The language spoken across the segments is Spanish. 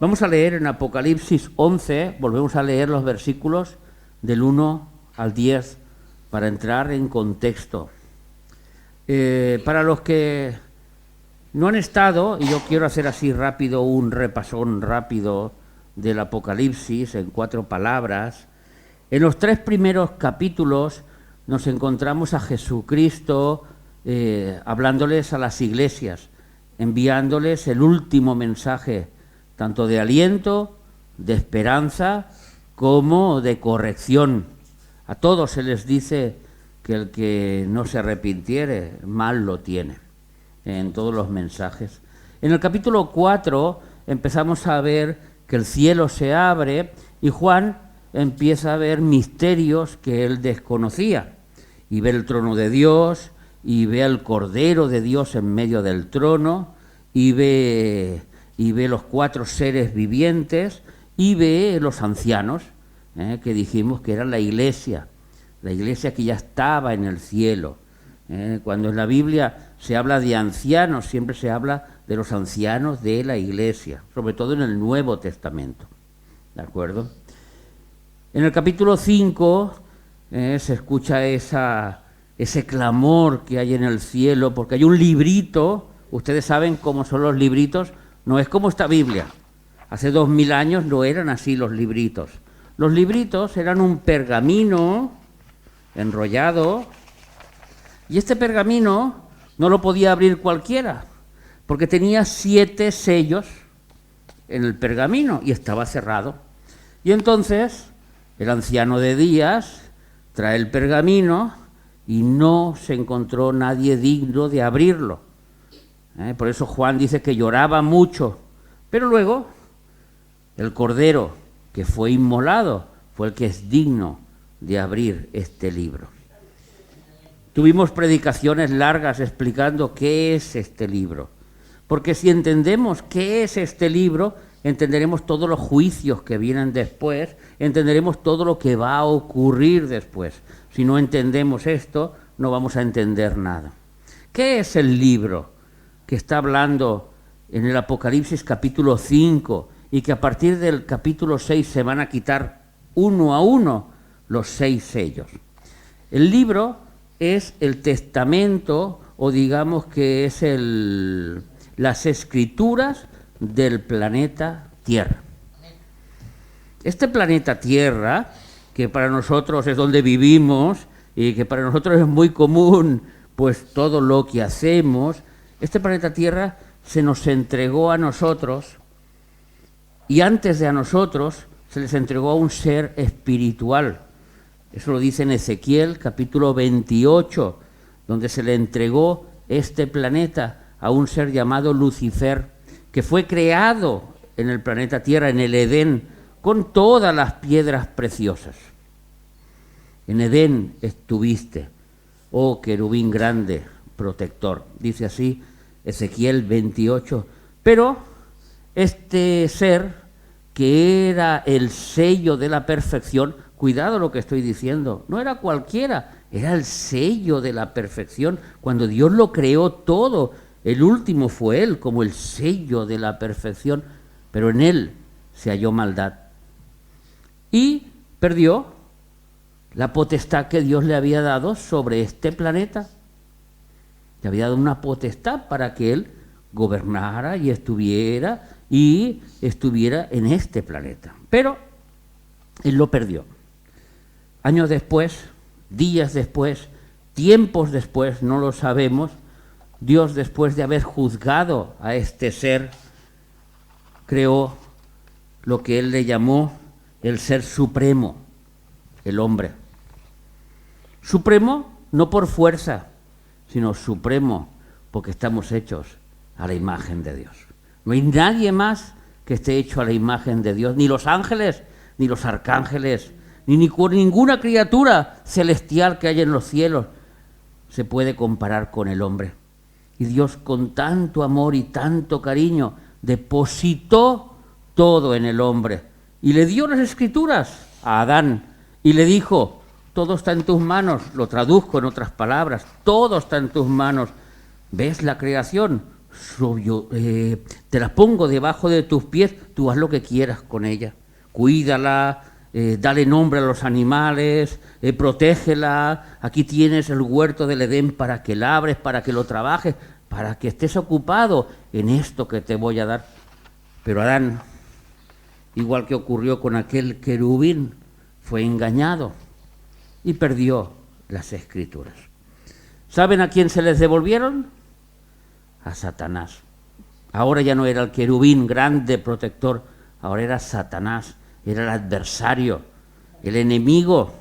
Vamos a leer en Apocalipsis 11, volvemos a leer los versículos del 1 al 10 para entrar en contexto. Para los que no han estado, y yo quiero hacer así rápido un repasón rápido del Apocalipsis en 4 palabras, en los 3 primeros capítulos nos encontramos a Jesucristo hablándoles a las iglesias, enviándoles el último mensaje, tanto de aliento, de esperanza, como de corrección. A todos se les dice que el que no se arrepintiere, mal lo tiene, en todos los mensajes. En el capítulo 4 empezamos a ver que el cielo se abre y Juan empieza a ver misterios que él desconocía. Y ve el trono de Dios, y ve al Cordero de Dios en medio del trono, y ve los 4 seres vivientes, y ve los ancianos, que dijimos que era la iglesia que ya estaba en el cielo. Cuando en la Biblia se habla de ancianos, siempre se habla de los ancianos de la iglesia, sobre todo en el Nuevo Testamento. ¿De acuerdo? En el capítulo 5 se escucha ese clamor que hay en el cielo, porque hay un librito. Ustedes saben cómo son los libritos, no es como esta Biblia. Hace 2000 años no eran así los libritos. Los libritos eran un pergamino enrollado, y este pergamino no lo podía abrir cualquiera, porque tenía 7 sellos en el pergamino y estaba cerrado. Y entonces el anciano de días trae el pergamino y no se encontró nadie digno de abrirlo. Por eso Juan dice que lloraba mucho, pero luego el Cordero que fue inmolado fue el que es digno de abrir este libro. Tuvimos predicaciones largas explicando qué es este libro, porque si entendemos qué es este libro, entenderemos todos los juicios que vienen después, entenderemos todo lo que va a ocurrir después. Si no entendemos esto, no vamos a entender nada. ¿Qué es el libro que está hablando en el Apocalipsis capítulo 5 y que a partir del capítulo 6 se van a quitar uno a uno los 6 sellos? El libro es el testamento, o digamos que es las escrituras del planeta Tierra. Este planeta Tierra, que para nosotros es donde vivimos y que para nosotros es muy común, pues todo lo que hacemos, este planeta Tierra se nos entregó a nosotros, y antes de a nosotros se les entregó a un ser espiritual. Eso lo dice en Ezequiel capítulo 28, donde se le entregó este planeta a un ser llamado Lucifer, que fue creado en el planeta Tierra, en el Edén, con todas las piedras preciosas. En Edén estuviste, oh querubín grande, protector. Dice así Ezequiel 28. Pero este ser, que era el sello de la perfección, cuidado lo que estoy diciendo, no era cualquiera, era el sello de la perfección. Cuando Dios lo creó todo, el último fue Él como el sello de la perfección, pero en Él se halló maldad. Y perdió la potestad que Dios le había dado sobre este planeta. Le había dado una potestad para que Él gobernara y estuviera en este planeta. Pero Él lo perdió. Años después, días después, tiempos después, no lo sabemos, Dios, después de haber juzgado a este ser, creó lo que Él le llamó el ser supremo, el hombre. Supremo no por fuerza, sino supremo porque estamos hechos a la imagen de Dios. No hay nadie más que esté hecho a la imagen de Dios, ni los ángeles, ni los arcángeles, ni ninguna criatura celestial que haya en los cielos se puede comparar con el hombre. Y Dios, con tanto amor y tanto cariño, depositó todo en el hombre y le dio las escrituras a Adán y le dijo: todo está en tus manos. Lo traduzco en otras palabras: todo está en tus manos. ¿Ves la creación? te la pongo debajo de tus pies, tú haz lo que quieras con ella. Cuídala, dale nombre a los animales, protégela. Aquí tienes el huerto del Edén para que labres, para que lo trabajes, para que estés ocupado en esto que te voy a dar. Pero Adán, igual que ocurrió con aquel querubín, fue engañado y perdió las Escrituras. ¿Saben a quién se les devolvieron? A Satanás. Ahora ya no era el querubín grande protector, ahora era Satanás, era el adversario, el enemigo,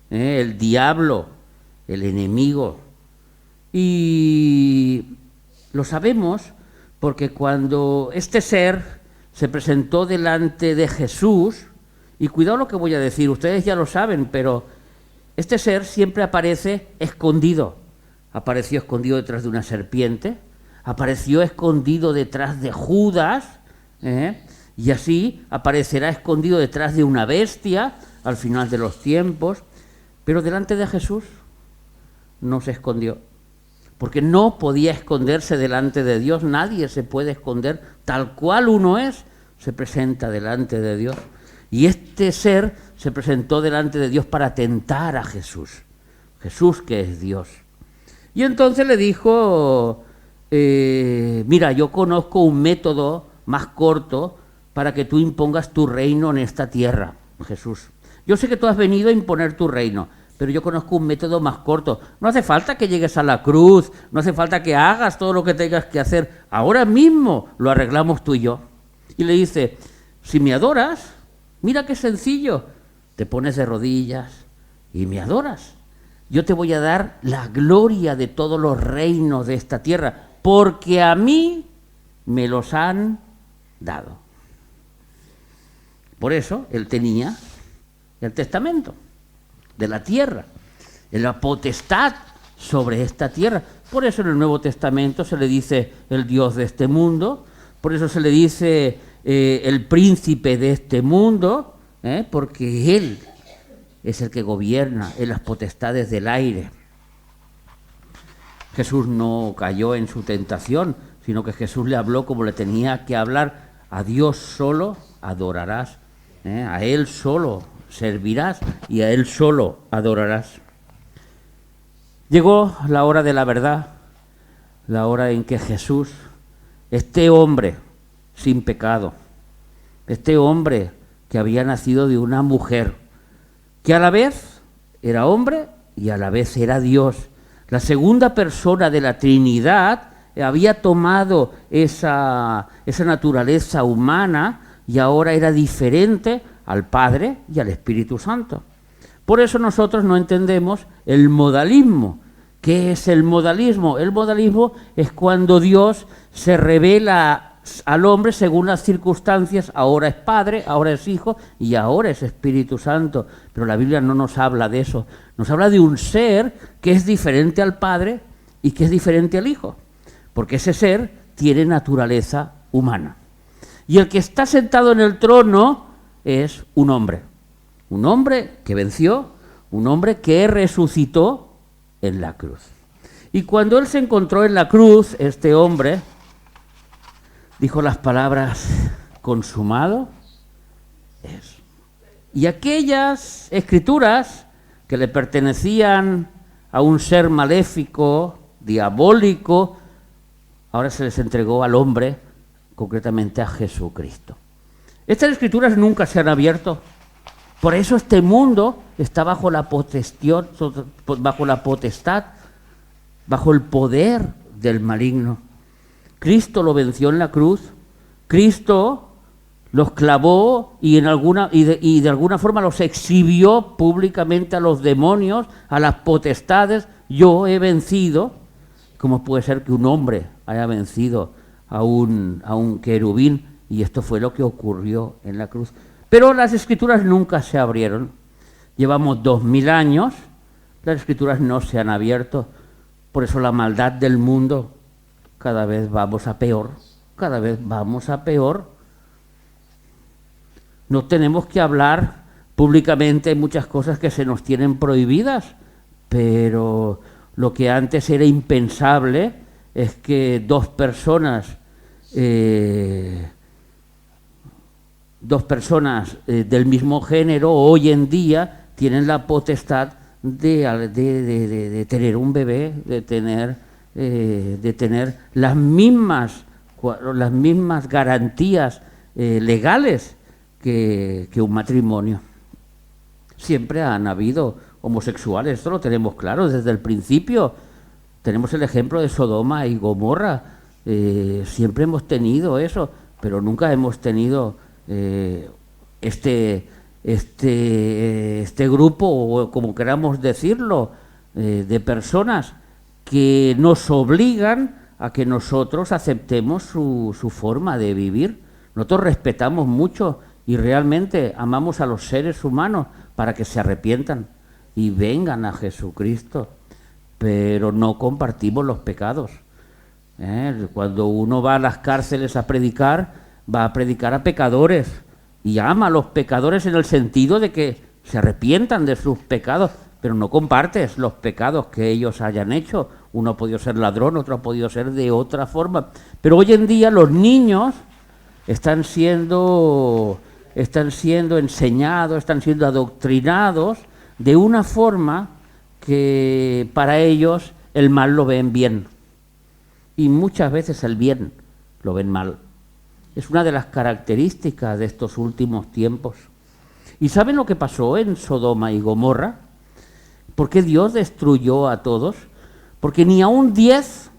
el diablo, el enemigo. Y lo sabemos porque cuando este ser se presentó delante de Jesús, y cuidado lo que voy a decir, ustedes ya lo saben, pero este ser siempre aparece escondido. Apareció escondido detrás de una serpiente, apareció escondido detrás de Judas, y así aparecerá escondido detrás de una bestia al final de los tiempos, pero delante de Jesús no se escondió, porque no podía esconderse delante de Dios. Nadie se puede esconder, tal cual uno es, se presenta delante de Dios. Y este ser se presentó delante de Dios para tentar a Jesús, Jesús que es Dios. Y entonces le dijo, mira, yo conozco un método más corto para que tú impongas tu reino en esta tierra, Jesús. Yo sé que tú has venido a imponer tu reino, pero yo conozco un método más corto. No hace falta que llegues a la cruz, no hace falta que hagas todo lo que tengas que hacer. Ahora mismo lo arreglamos tú y yo. Y le dice, si me adoras, mira qué sencillo, te pones de rodillas y me adoras. Yo te voy a dar la gloria de todos los reinos de esta tierra, porque a mí me los han dado. Por eso él tenía el testamento de la tierra, la potestad sobre esta tierra. Por eso en el Nuevo Testamento se le dice el Dios de este mundo, por eso se le dice el príncipe de este mundo, porque él es el que gobierna en las potestades del aire. Jesús no cayó en su tentación, sino que Jesús le habló como le tenía que hablar. A Dios solo adorarás, a Él solo servirás y a Él solo adorarás. Llegó la hora de la verdad, la hora en que Jesús, este hombre sin pecado, este hombre que había nacido de una mujer, que a la vez era hombre y a la vez era Dios. La segunda persona de la Trinidad había tomado esa naturaleza humana y ahora era diferente al Padre y al Espíritu Santo. Por eso nosotros no entendemos el modalismo. ¿Qué es el modalismo? El modalismo es cuando Dios se revela al hombre según las circunstancias. Ahora es Padre, ahora es Hijo y ahora es Espíritu Santo. Pero la Biblia no nos habla de eso. Nos habla de un ser que es diferente al Padre y que es diferente al Hijo. Porque ese ser tiene naturaleza humana. Y el que está sentado en el trono es un hombre que venció, un hombre que resucitó en la cruz. Y cuando él se encontró en la cruz, este hombre dijo las palabras, consumado es. Y aquellas escrituras que le pertenecían a un ser maléfico, diabólico, ahora se les entregó al hombre, concretamente a Jesucristo. Estas escrituras nunca se han abierto. Por eso este mundo está bajo la potestad, bajo el poder del maligno. Cristo lo venció en la cruz. Cristo los clavó y de alguna forma los exhibió públicamente a los demonios, a las potestades. Yo he vencido. ¿Cómo puede ser que un hombre haya vencido a un querubín? Y esto fue lo que ocurrió en la cruz. Pero las escrituras nunca se abrieron. Llevamos 2000 años, las escrituras no se han abierto. Por eso la maldad del mundo, cada vez vamos a peor, cada vez vamos a peor. No tenemos que hablar públicamente, hay muchas cosas que se nos tienen prohibidas, pero lo que antes era impensable es que dos personas del mismo género hoy en día tienen la potestad de tener un bebé, de tener las mismas garantías legales que un matrimonio. Siempre han habido homosexuales, esto lo tenemos claro desde el principio. Tenemos el ejemplo de Sodoma y Gomorra. Siempre hemos tenido eso, pero nunca hemos tenido este grupo, o como queramos decirlo, de personas que nos obligan a que nosotros aceptemos su forma de vivir. Nosotros respetamos mucho y realmente amamos a los seres humanos para que se arrepientan y vengan a Jesucristo, pero no compartimos los pecados. Cuando uno va a las cárceles a predicar, va a predicar a pecadores y ama a los pecadores en el sentido de que se arrepientan de sus pecados, pero no compartes los pecados que ellos hayan hecho. Uno ha podido ser ladrón, otro ha podido ser de otra forma. Pero hoy en día los niños están siendo enseñados, están siendo adoctrinados de una forma que para ellos el mal lo ven bien. Y muchas veces el bien lo ven mal. Es una de las características de estos últimos tiempos. ¿Y saben lo que pasó en Sodoma y Gomorra? ¿Por qué Dios destruyó a todos? Porque ni aún 10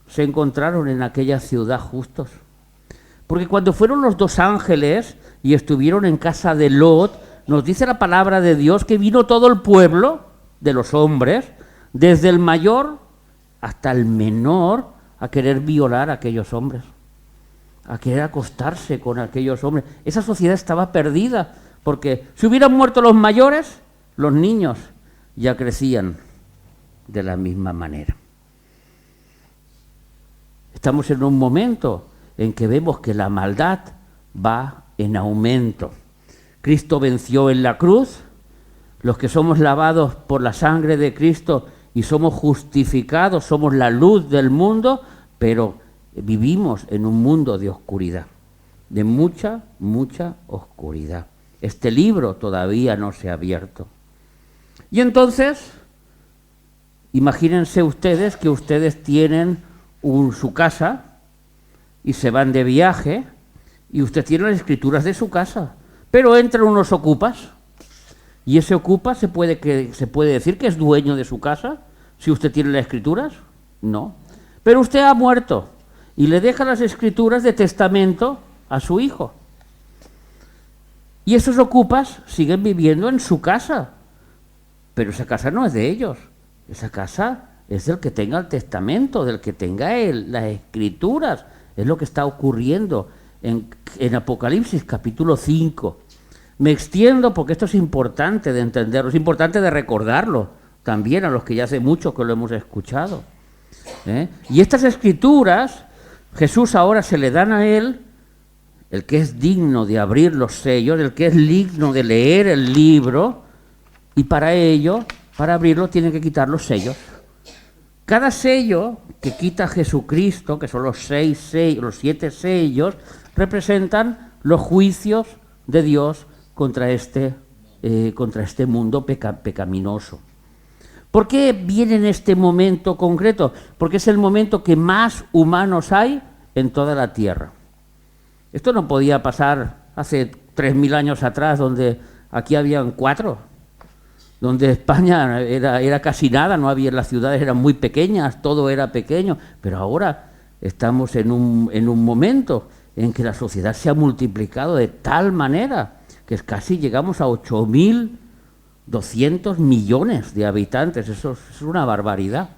se encontraron en aquella ciudad justos. Porque cuando fueron los 2 ángeles y estuvieron en casa de Lot, nos dice la palabra de Dios que vino todo el pueblo de los hombres, desde el mayor hasta el menor, a querer violar a aquellos hombres, a querer acostarse con aquellos hombres. Esa sociedad estaba perdida, porque si hubieran muerto los mayores, los niños ya crecían de la misma manera. Estamos en un momento en que vemos que la maldad va en aumento. Cristo venció en la cruz. Los que somos lavados por la sangre de Cristo y somos justificados, somos la luz del mundo, pero vivimos en un mundo de oscuridad, de mucha oscuridad. Este libro todavía no se ha abierto. Y entonces, imagínense ustedes que ustedes tienen su casa y se van de viaje y usted tiene las escrituras de su casa, pero entran unos ocupas y ese ocupa se puede decir que es dueño de su casa si usted tiene las escrituras. No, pero usted ha muerto y le deja las escrituras de testamento a su hijo y esos ocupas siguen viviendo en su casa, pero esa casa no es de ellos, esa casa es del que tenga el testamento, del que tenga las escrituras. Es lo que está ocurriendo en Apocalipsis capítulo 5. Me extiendo porque esto es importante de entenderlo, es importante de recordarlo también a los que ya hace mucho que lo hemos escuchado. Y estas escrituras, Jesús ahora se le dan a él, el que es digno de abrir los sellos, el que es digno de leer el libro, y para ello, para abrirlo, tiene que quitar los sellos. Cada sello que quita Jesucristo, que son los 7 sellos, representan los juicios de Dios contra este mundo pecaminoso. ¿Por qué viene en este momento concreto? Porque es el momento que más humanos hay en toda la tierra. Esto no podía pasar hace 3.000 años atrás, donde aquí habían 4, donde España era casi nada, no había, las ciudades eran muy pequeñas, todo era pequeño, pero ahora estamos en un momento en que la sociedad se ha multiplicado de tal manera que casi llegamos a 8.200 millones de habitantes. Eso es una barbaridad.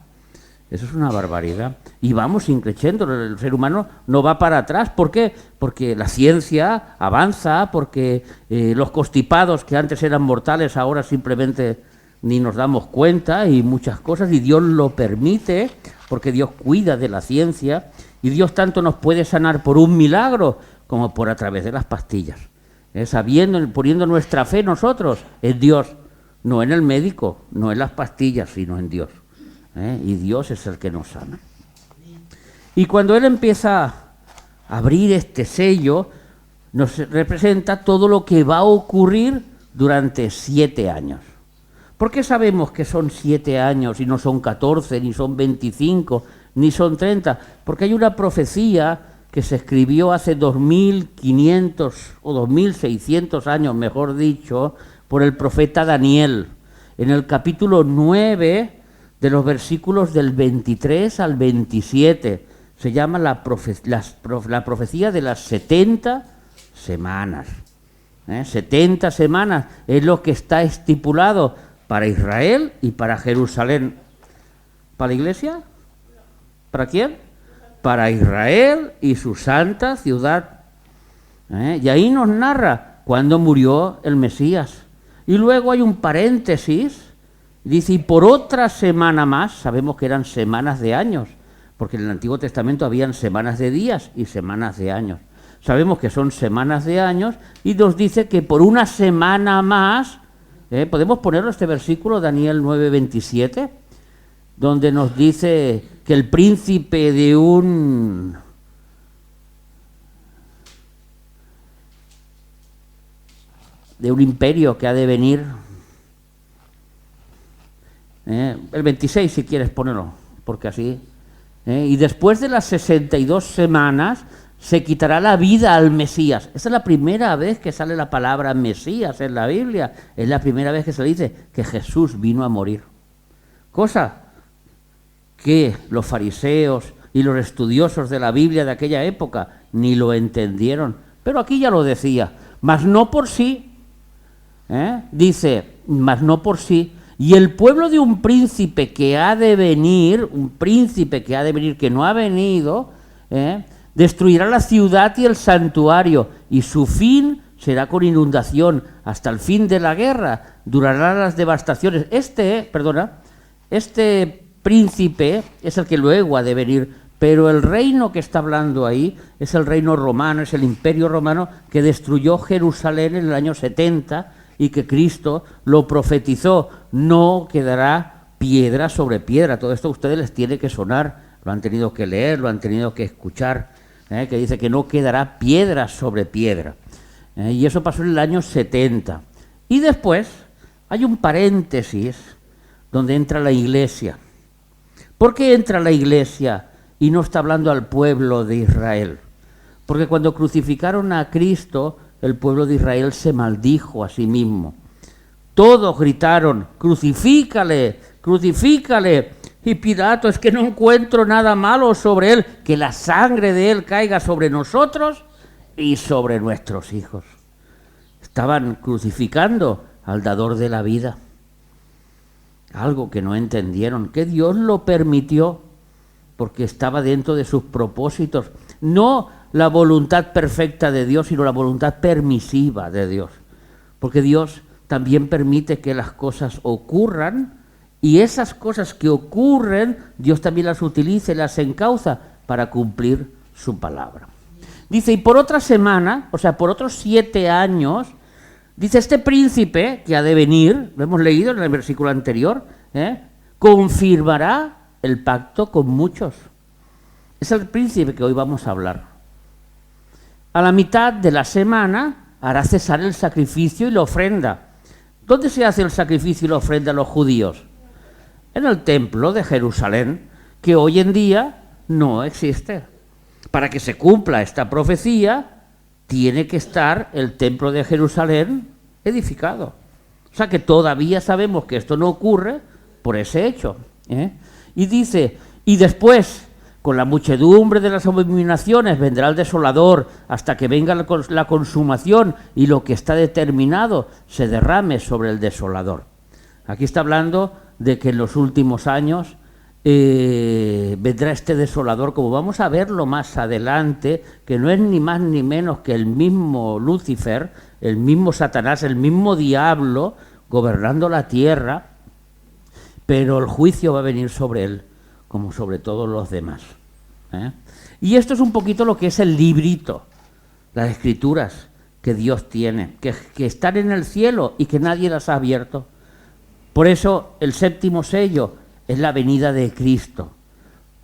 Eso es una barbaridad. Y vamos increciendo, el ser humano no va para atrás. ¿Por qué? Porque la ciencia avanza, porque los constipados que antes eran mortales ahora simplemente ni nos damos cuenta, y muchas cosas, y Dios lo permite, porque Dios cuida de la ciencia, y Dios tanto nos puede sanar por un milagro como por a través de las pastillas. Poniendo nuestra fe nosotros en Dios, no en el médico, no en las pastillas, sino en Dios. Y Dios es el que nos sana. Y cuando él empieza a abrir este sello, nos representa todo lo que va a ocurrir durante 7 años. ¿Por qué sabemos que son 7 años y no son 14, ni son 25, ni son 30? Porque hay una profecía que se escribió hace 2500 o 2600 años, mejor dicho, por el profeta Daniel, en el capítulo 9, de los versículos del 23 al 27. Se llama la profecía de las 70 semanas. 70 semanas es lo que está estipulado para Israel y para Jerusalén. ¿Para la iglesia? ¿Para quién? Para Israel y su santa ciudad. Y ahí nos narra cuándo murió el Mesías. Y luego hay un paréntesis, dice, y por otra semana más, sabemos que eran semanas de años, porque en el Antiguo Testamento habían semanas de días y semanas de años. Sabemos que son semanas de años y nos dice que por una semana más, podemos ponerlo este versículo, Daniel 9:27, donde nos dice que el príncipe de un imperio que ha de venir, el 26 si quieres ponerlo, porque así, y después de las 62 semanas se quitará la vida al Mesías. Esa es la primera vez que sale la palabra Mesías en la Biblia, es la primera vez que se dice que Jesús vino a morir. Cosa que los fariseos y los estudiosos de la Biblia de aquella época ni lo entendieron, pero aquí ya lo decía, mas no por sí, dice, mas no por sí, y el pueblo de un príncipe que ha de venir, que no ha venido, destruirá la ciudad y el santuario, y su fin será con inundación, hasta el fin de la guerra, durarán las devastaciones. Este príncipe es el que luego ha de venir, pero el reino que está hablando ahí es el reino romano, es el imperio romano que destruyó Jerusalén en el año 70 y que Cristo lo profetizó. No quedará piedra sobre piedra. Todo esto a ustedes les tiene que sonar, lo han tenido que leer, lo han tenido que escuchar, que dice que no quedará piedra sobre piedra. Y eso pasó en el año 70. Y después hay un paréntesis donde entra la iglesia. ¿Por qué entra la iglesia y no está hablando al pueblo de Israel? Porque cuando crucificaron a Cristo, el pueblo de Israel se maldijo a sí mismo. Todos gritaron, crucifícale, crucifícale. Y Pilato, es que no encuentro nada malo sobre él, que la sangre de él caiga sobre nosotros y sobre nuestros hijos. Estaban crucificando al dador de la vida. Algo que no entendieron, que Dios lo permitió porque estaba dentro de sus propósitos. No la voluntad perfecta de Dios, sino la voluntad permisiva de Dios. Porque Dios también permite que las cosas ocurran, y esas cosas que ocurren, Dios también las utiliza y las encauza para cumplir su palabra. Dice, y por otra semana, o sea, por otros 7 años, dice, este príncipe que ha de venir, lo hemos leído en el versículo anterior, confirmará el pacto con muchos. Es el príncipe que hoy vamos a hablar. A la mitad de la semana hará cesar el sacrificio y la ofrenda. ¿Dónde se hace el sacrificio y la ofrenda a los judíos? En el templo de Jerusalén, que hoy en día no existe. Para que se cumpla esta profecía, tiene que estar el templo de Jerusalén edificado. O sea que todavía sabemos que esto no ocurre por ese hecho. Y dice, y después, con la muchedumbre de las abominaciones, vendrá el desolador hasta que venga la consumación y lo que está determinado se derrame sobre el desolador. Aquí está hablando de que en los últimos años vendrá este desolador, como vamos a verlo más adelante, que no es ni más ni menos que el mismo Lucifer, el mismo Satanás, el mismo diablo gobernando la tierra, pero el juicio va a venir sobre él, como sobre todos los demás. Y esto es un poquito lo que es el librito, las escrituras que Dios tiene, que están en el cielo y que nadie las ha abierto. Por eso el 7º sello es la venida de Cristo,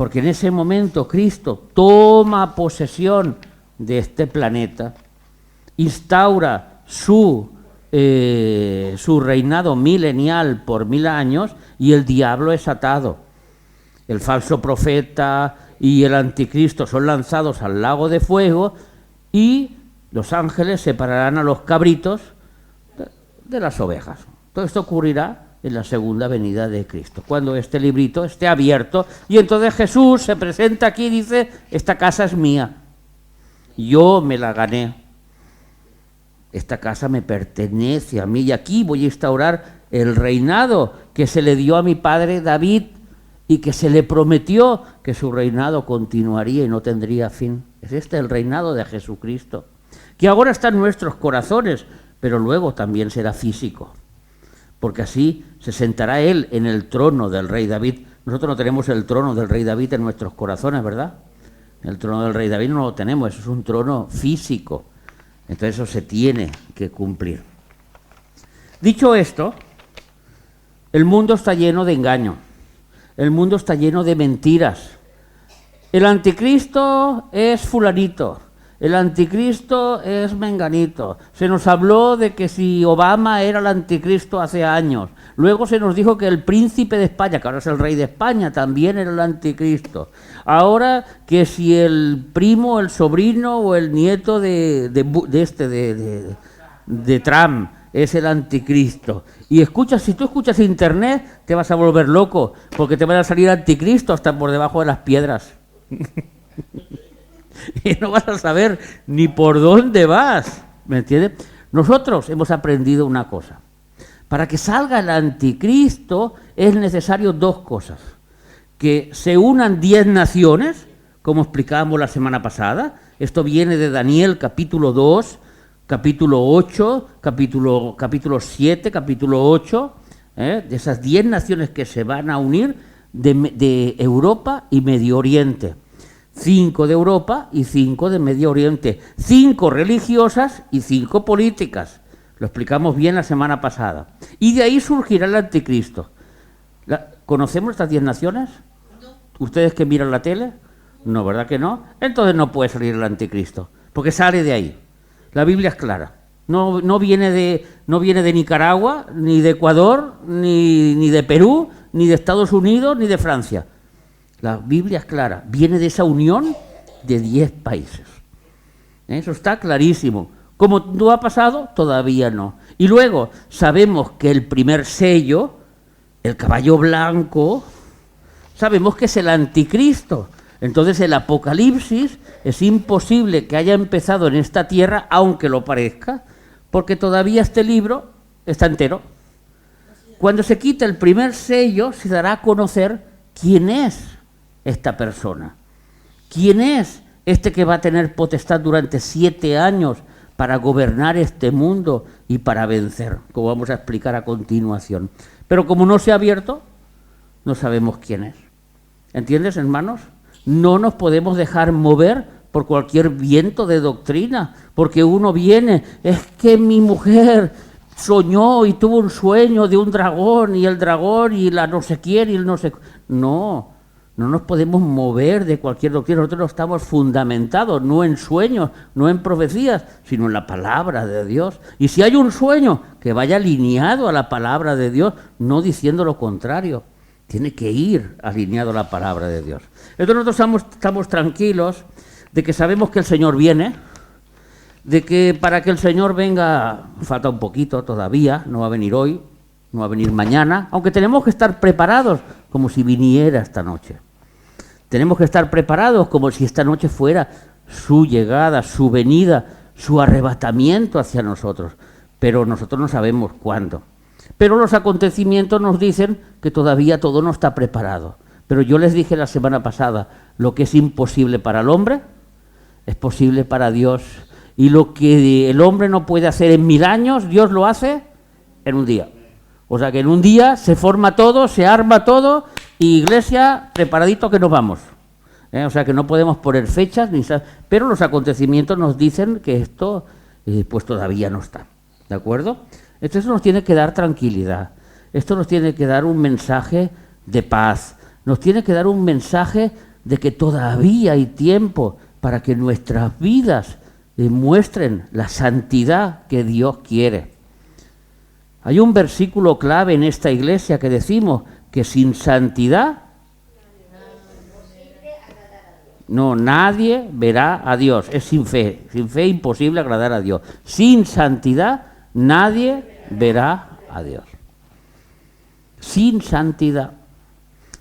porque en ese momento Cristo toma posesión de este planeta, instaura su reinado milenial por 1000 años y el diablo es atado. El falso profeta y el anticristo son lanzados al lago de fuego y los ángeles separarán a los cabritos de las ovejas. Todo esto ocurrirá en la segunda venida de Cristo, cuando este librito esté abierto, y entonces Jesús se presenta aquí y dice: esta casa es mía, yo me la gané, esta casa me pertenece a mí, y aquí voy a instaurar el reinado que se le dio a mi padre David y que se le prometió que su reinado continuaría y no tendría fin. Es este el reinado de Jesucristo, que ahora está en nuestros corazones, pero luego también será físico, porque así se sentará Él en el trono del rey David. Nosotros no tenemos el trono del rey David en nuestros corazones, ¿verdad? El trono del rey David no lo tenemos, eso es un trono físico. Entonces eso se tiene que cumplir. Dicho esto, el mundo está lleno de engaño, el mundo está lleno de mentiras. El anticristo es fulanito, el anticristo es menganito. Se nos habló de que si Obama era el anticristo hace años. Luego se nos dijo que el príncipe de España, que ahora es el rey de España, también era el anticristo. Ahora que si el primo, el sobrino o el nieto de Trump es el anticristo. Y si tú escuchas internet, te vas a volver loco, porque te van a salir anticristo hasta por debajo de las piedras. Y no vas a saber ni por dónde vas, ¿me entiendes? Nosotros hemos aprendido una cosa: para que salga el anticristo es necesario dos cosas: que se unan 10 naciones, como explicábamos la semana pasada. Esto viene de Daniel capítulo 2, capítulo 8, capítulo 7, capítulo 8, de esas 10 naciones que se van a unir de Europa y Medio Oriente. 5 de Europa y 5 de Medio Oriente, 5 religiosas y 5 políticas. Lo explicamos bien la semana pasada. Y de ahí surgirá el anticristo. ¿Conocemos estas 10 naciones? No. ¿Ustedes que miran la tele? No, ¿verdad que no? Entonces no puede salir el anticristo, porque sale de ahí. La Biblia es clara. No viene de Nicaragua, ni de Ecuador, ni de Perú, ni de Estados Unidos, ni de Francia. La Biblia es clara, viene de esa unión de 10 países. Eso está clarísimo. ¿Cómo no ha pasado? Todavía no. Y luego sabemos que el primer sello, el caballo blanco, sabemos que es el anticristo. Entonces el Apocalipsis es imposible que haya empezado en esta tierra, aunque lo parezca, porque todavía este libro está entero. Cuando se quita el primer sello, se dará a conocer quién es esta persona. ¿Quién es este que va a tener potestad durante 7 años para gobernar este mundo y para vencer? Como vamos a explicar a continuación. Pero como no se ha abierto, no sabemos quién es. ¿Entiendes, hermanos? No nos podemos dejar mover por cualquier viento de doctrina, porque uno viene, es que mi mujer soñó y tuvo un sueño de un dragón, y el dragón y la no sé quién y el no sé... No nos podemos mover de cualquier doctrina. Nosotros estamos fundamentados, no en sueños, no en profecías, sino en la palabra de Dios. Y si hay un sueño, que vaya alineado a la palabra de Dios, no diciendo lo contrario. Tiene que ir alineado a la palabra de Dios. Entonces nosotros estamos tranquilos de que sabemos que el Señor viene, de que para que el Señor venga falta un poquito todavía, no va a venir hoy, no va a venir mañana, aunque tenemos que estar preparados como si viniera esta noche. Tenemos que estar preparados como si esta noche fuera su llegada, su venida, su arrebatamiento hacia nosotros. Pero nosotros no sabemos cuándo. Pero los acontecimientos nos dicen que todavía todo no está preparado. Pero yo les dije la semana pasada, lo que es imposible para el hombre, es posible para Dios. Y lo que el hombre no puede hacer en 1000 años, Dios lo hace en un día. O sea que en un día se forma todo, se arma todo, y iglesia, preparadito que nos vamos. O sea que no podemos poner fechas, pero los acontecimientos nos dicen que esto pues todavía no está. ¿De acuerdo? Esto nos tiene que dar tranquilidad. Esto nos tiene que dar un mensaje de paz. Nos tiene que dar un mensaje de que todavía hay tiempo para que nuestras vidas demuestren la santidad que Dios quiere. Hay un versículo clave en esta iglesia que decimos que sin santidad nadie verá a Dios. Es sin fe imposible agradar a Dios. Sin santidad nadie verá a Dios. Sin santidad.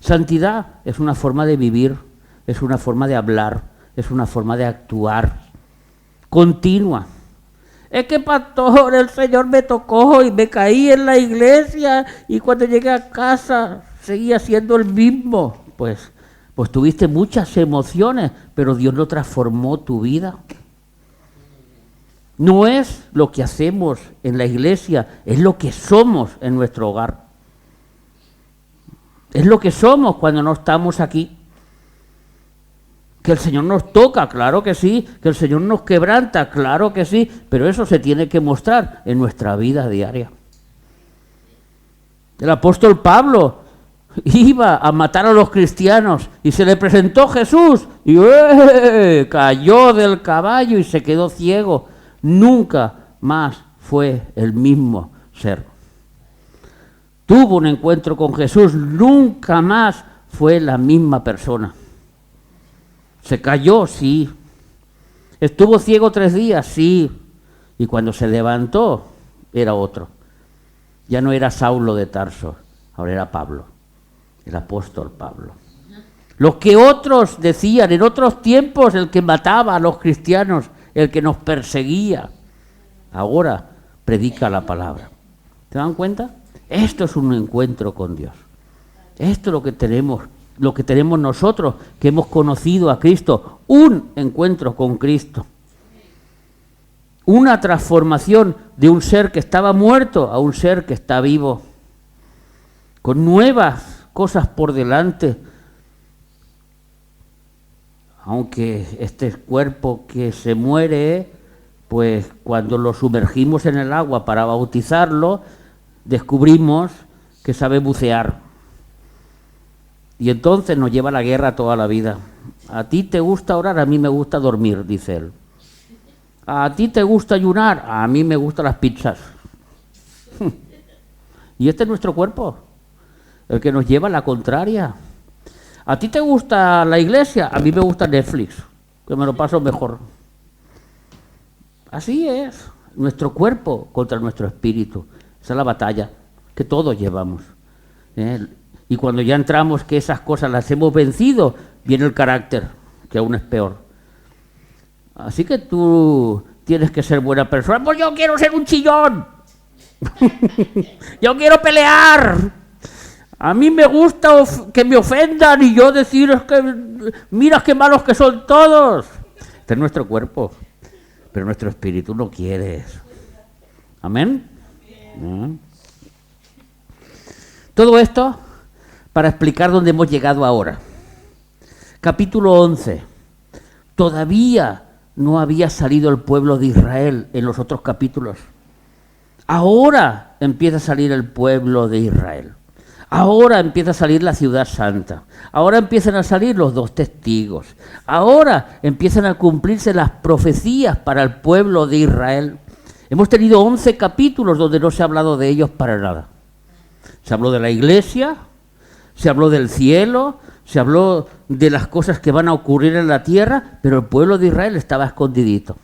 Santidad es una forma de vivir, es una forma de hablar, es una forma de actuar continua. Es que, pastor, el Señor me tocó y me caí en la iglesia y cuando llegué a casa seguía siendo el mismo. Pues tuviste muchas emociones, pero Dios no transformó tu vida. No es lo que hacemos en la iglesia, es lo que somos en nuestro hogar. Es lo que somos cuando no estamos aquí. Que el Señor nos toca, claro que sí. Que el Señor nos quebranta, claro que sí. Pero eso se tiene que mostrar en nuestra vida diaria. El apóstol Pablo iba a matar a los cristianos y se le presentó Jesús y cayó del caballo y se quedó ciego. Nunca más fue el mismo ser. Tuvo un encuentro con Jesús, nunca más fue la misma persona. Se cayó, sí. Estuvo ciego 3 días, sí. Y cuando se levantó, era otro. Ya no era Saulo de Tarso, ahora era Pablo, el apóstol Pablo. Lo que otros decían en otros tiempos, el que mataba a los cristianos, el que nos perseguía, ahora predica la palabra. ¿Se dan cuenta? Esto es un encuentro con Dios. Esto es lo que tenemos nosotros, que hemos conocido a Cristo, un encuentro con Cristo. Una transformación de un ser que estaba muerto a un ser que está vivo, con nuevas cosas por delante. Aunque este cuerpo que se muere, pues cuando lo sumergimos en el agua para bautizarlo, descubrimos que sabe bucear. Y entonces nos lleva a la guerra toda la vida. A ti te gusta orar, a mí me gusta dormir, dice él. A ti te gusta ayunar, a mí me gustan las pizzas. Y este es nuestro cuerpo, el que nos lleva a la contraria. A ti te gusta la iglesia, a mí me gusta Netflix, que me lo paso mejor. Así es, nuestro cuerpo contra nuestro espíritu. Esa es la batalla que todos llevamos. Y cuando ya entramos que esas cosas las hemos vencido, viene el carácter, que aún es peor. Así que tú tienes que ser buena persona. Pues yo quiero ser un chillón. Yo quiero pelear. A mí me gusta que me ofendan y yo decir es que mira qué malos que son todos. Este es nuestro cuerpo, pero nuestro espíritu no quiere eso. ¿Amén? ¿No? Todo esto para explicar dónde hemos llegado ahora. Capítulo 11. Todavía no había salido el pueblo de Israel en los otros capítulos. Ahora empieza a salir el pueblo de Israel. Ahora empieza a salir la ciudad santa. Ahora empiezan a salir los 2 testigos. Ahora empiezan a cumplirse las profecías para el pueblo de Israel. Hemos tenido 11 capítulos donde no se ha hablado de ellos para nada. Se habló de la iglesia, se habló del cielo, se habló de las cosas que van a ocurrir en la tierra, pero el pueblo de Israel estaba escondidito.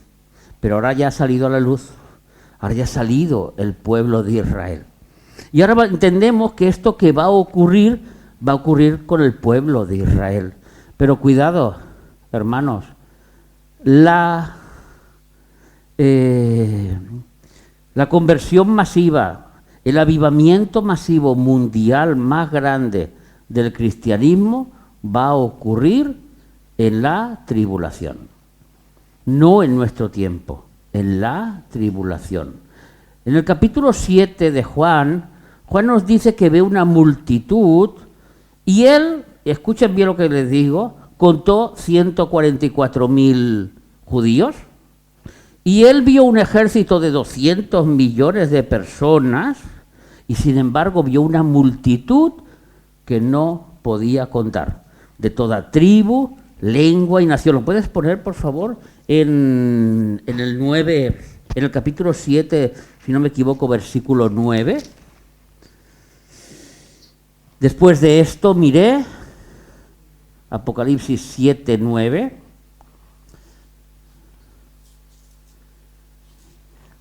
Pero ahora ya ha salido a la luz, ahora ya ha salido el pueblo de Israel. Y ahora entendemos que esto que va a ocurrir con el pueblo de Israel. Pero cuidado, hermanos, la conversión masiva, el avivamiento masivo mundial más grande del cristianismo va a ocurrir en la tribulación. No en nuestro tiempo, en la tribulación. En el capítulo 7 de Juan nos dice que ve una multitud y él, escuchen bien lo que les digo, contó 144.000 judíos y él vio un ejército de 200 millones de personas y sin embargo vio una multitud que no podía contar. de toda tribu, lengua y nación. ¿Lo puedes poner, por favor, en el 9, en el capítulo 7, si no me equivoco, versículo 9? Después de esto miré, Apocalipsis 7, 9.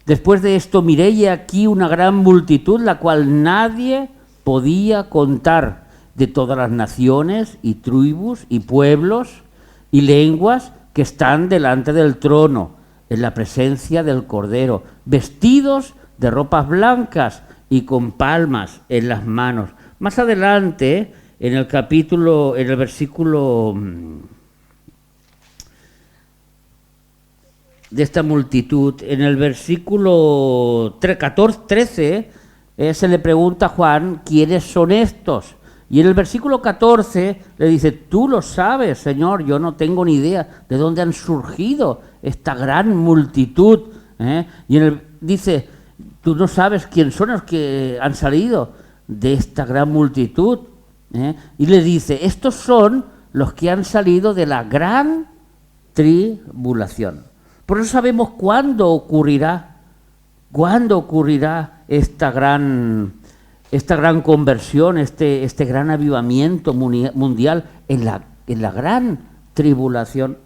Después de esto miré y aquí una gran multitud, la cual nadie podía contar, de todas las naciones y tribus y pueblos y lenguas que están delante del trono, en la presencia del Cordero, vestidos de ropas blancas y con palmas en las manos. Más adelante, en el versículo de esta multitud, en el versículo 13, se le pregunta a Juan, ¿quiénes son estos? Y en el versículo 14 le dice, tú lo sabes, Señor, yo no tengo ni idea de dónde han surgido esta gran multitud. Y dice, tú no sabes quién son los que han salido de esta gran multitud. Y le dice, estos son los que han salido de la gran tribulación. Por eso sabemos cuándo ocurrirá esta gran conversión, este gran avivamiento mundial en la gran tribulación.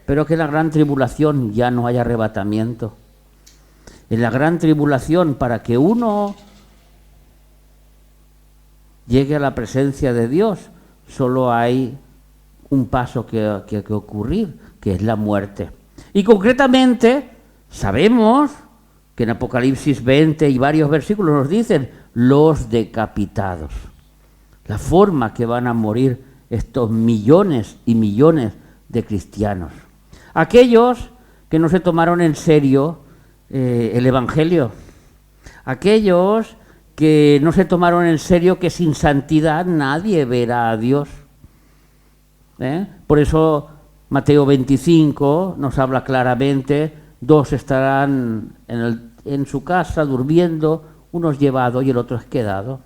Pero que en la gran tribulación ya no haya arrebatamiento. En la gran tribulación, para que uno llegue a la presencia de Dios, solo hay un paso que ocurrir, que es la muerte. Y concretamente sabemos que en Apocalipsis 20 y varios versículos nos dicen los decapitados, la forma que van a morir estos millones y millones de cristianos. Aquellos que no se tomaron en serio el Evangelio, aquellos que no se tomaron en serio que sin santidad nadie verá a Dios. Por eso Mateo 25 nos habla claramente, dos estarán en su casa durmiendo, uno es llevado y el otro es quedado.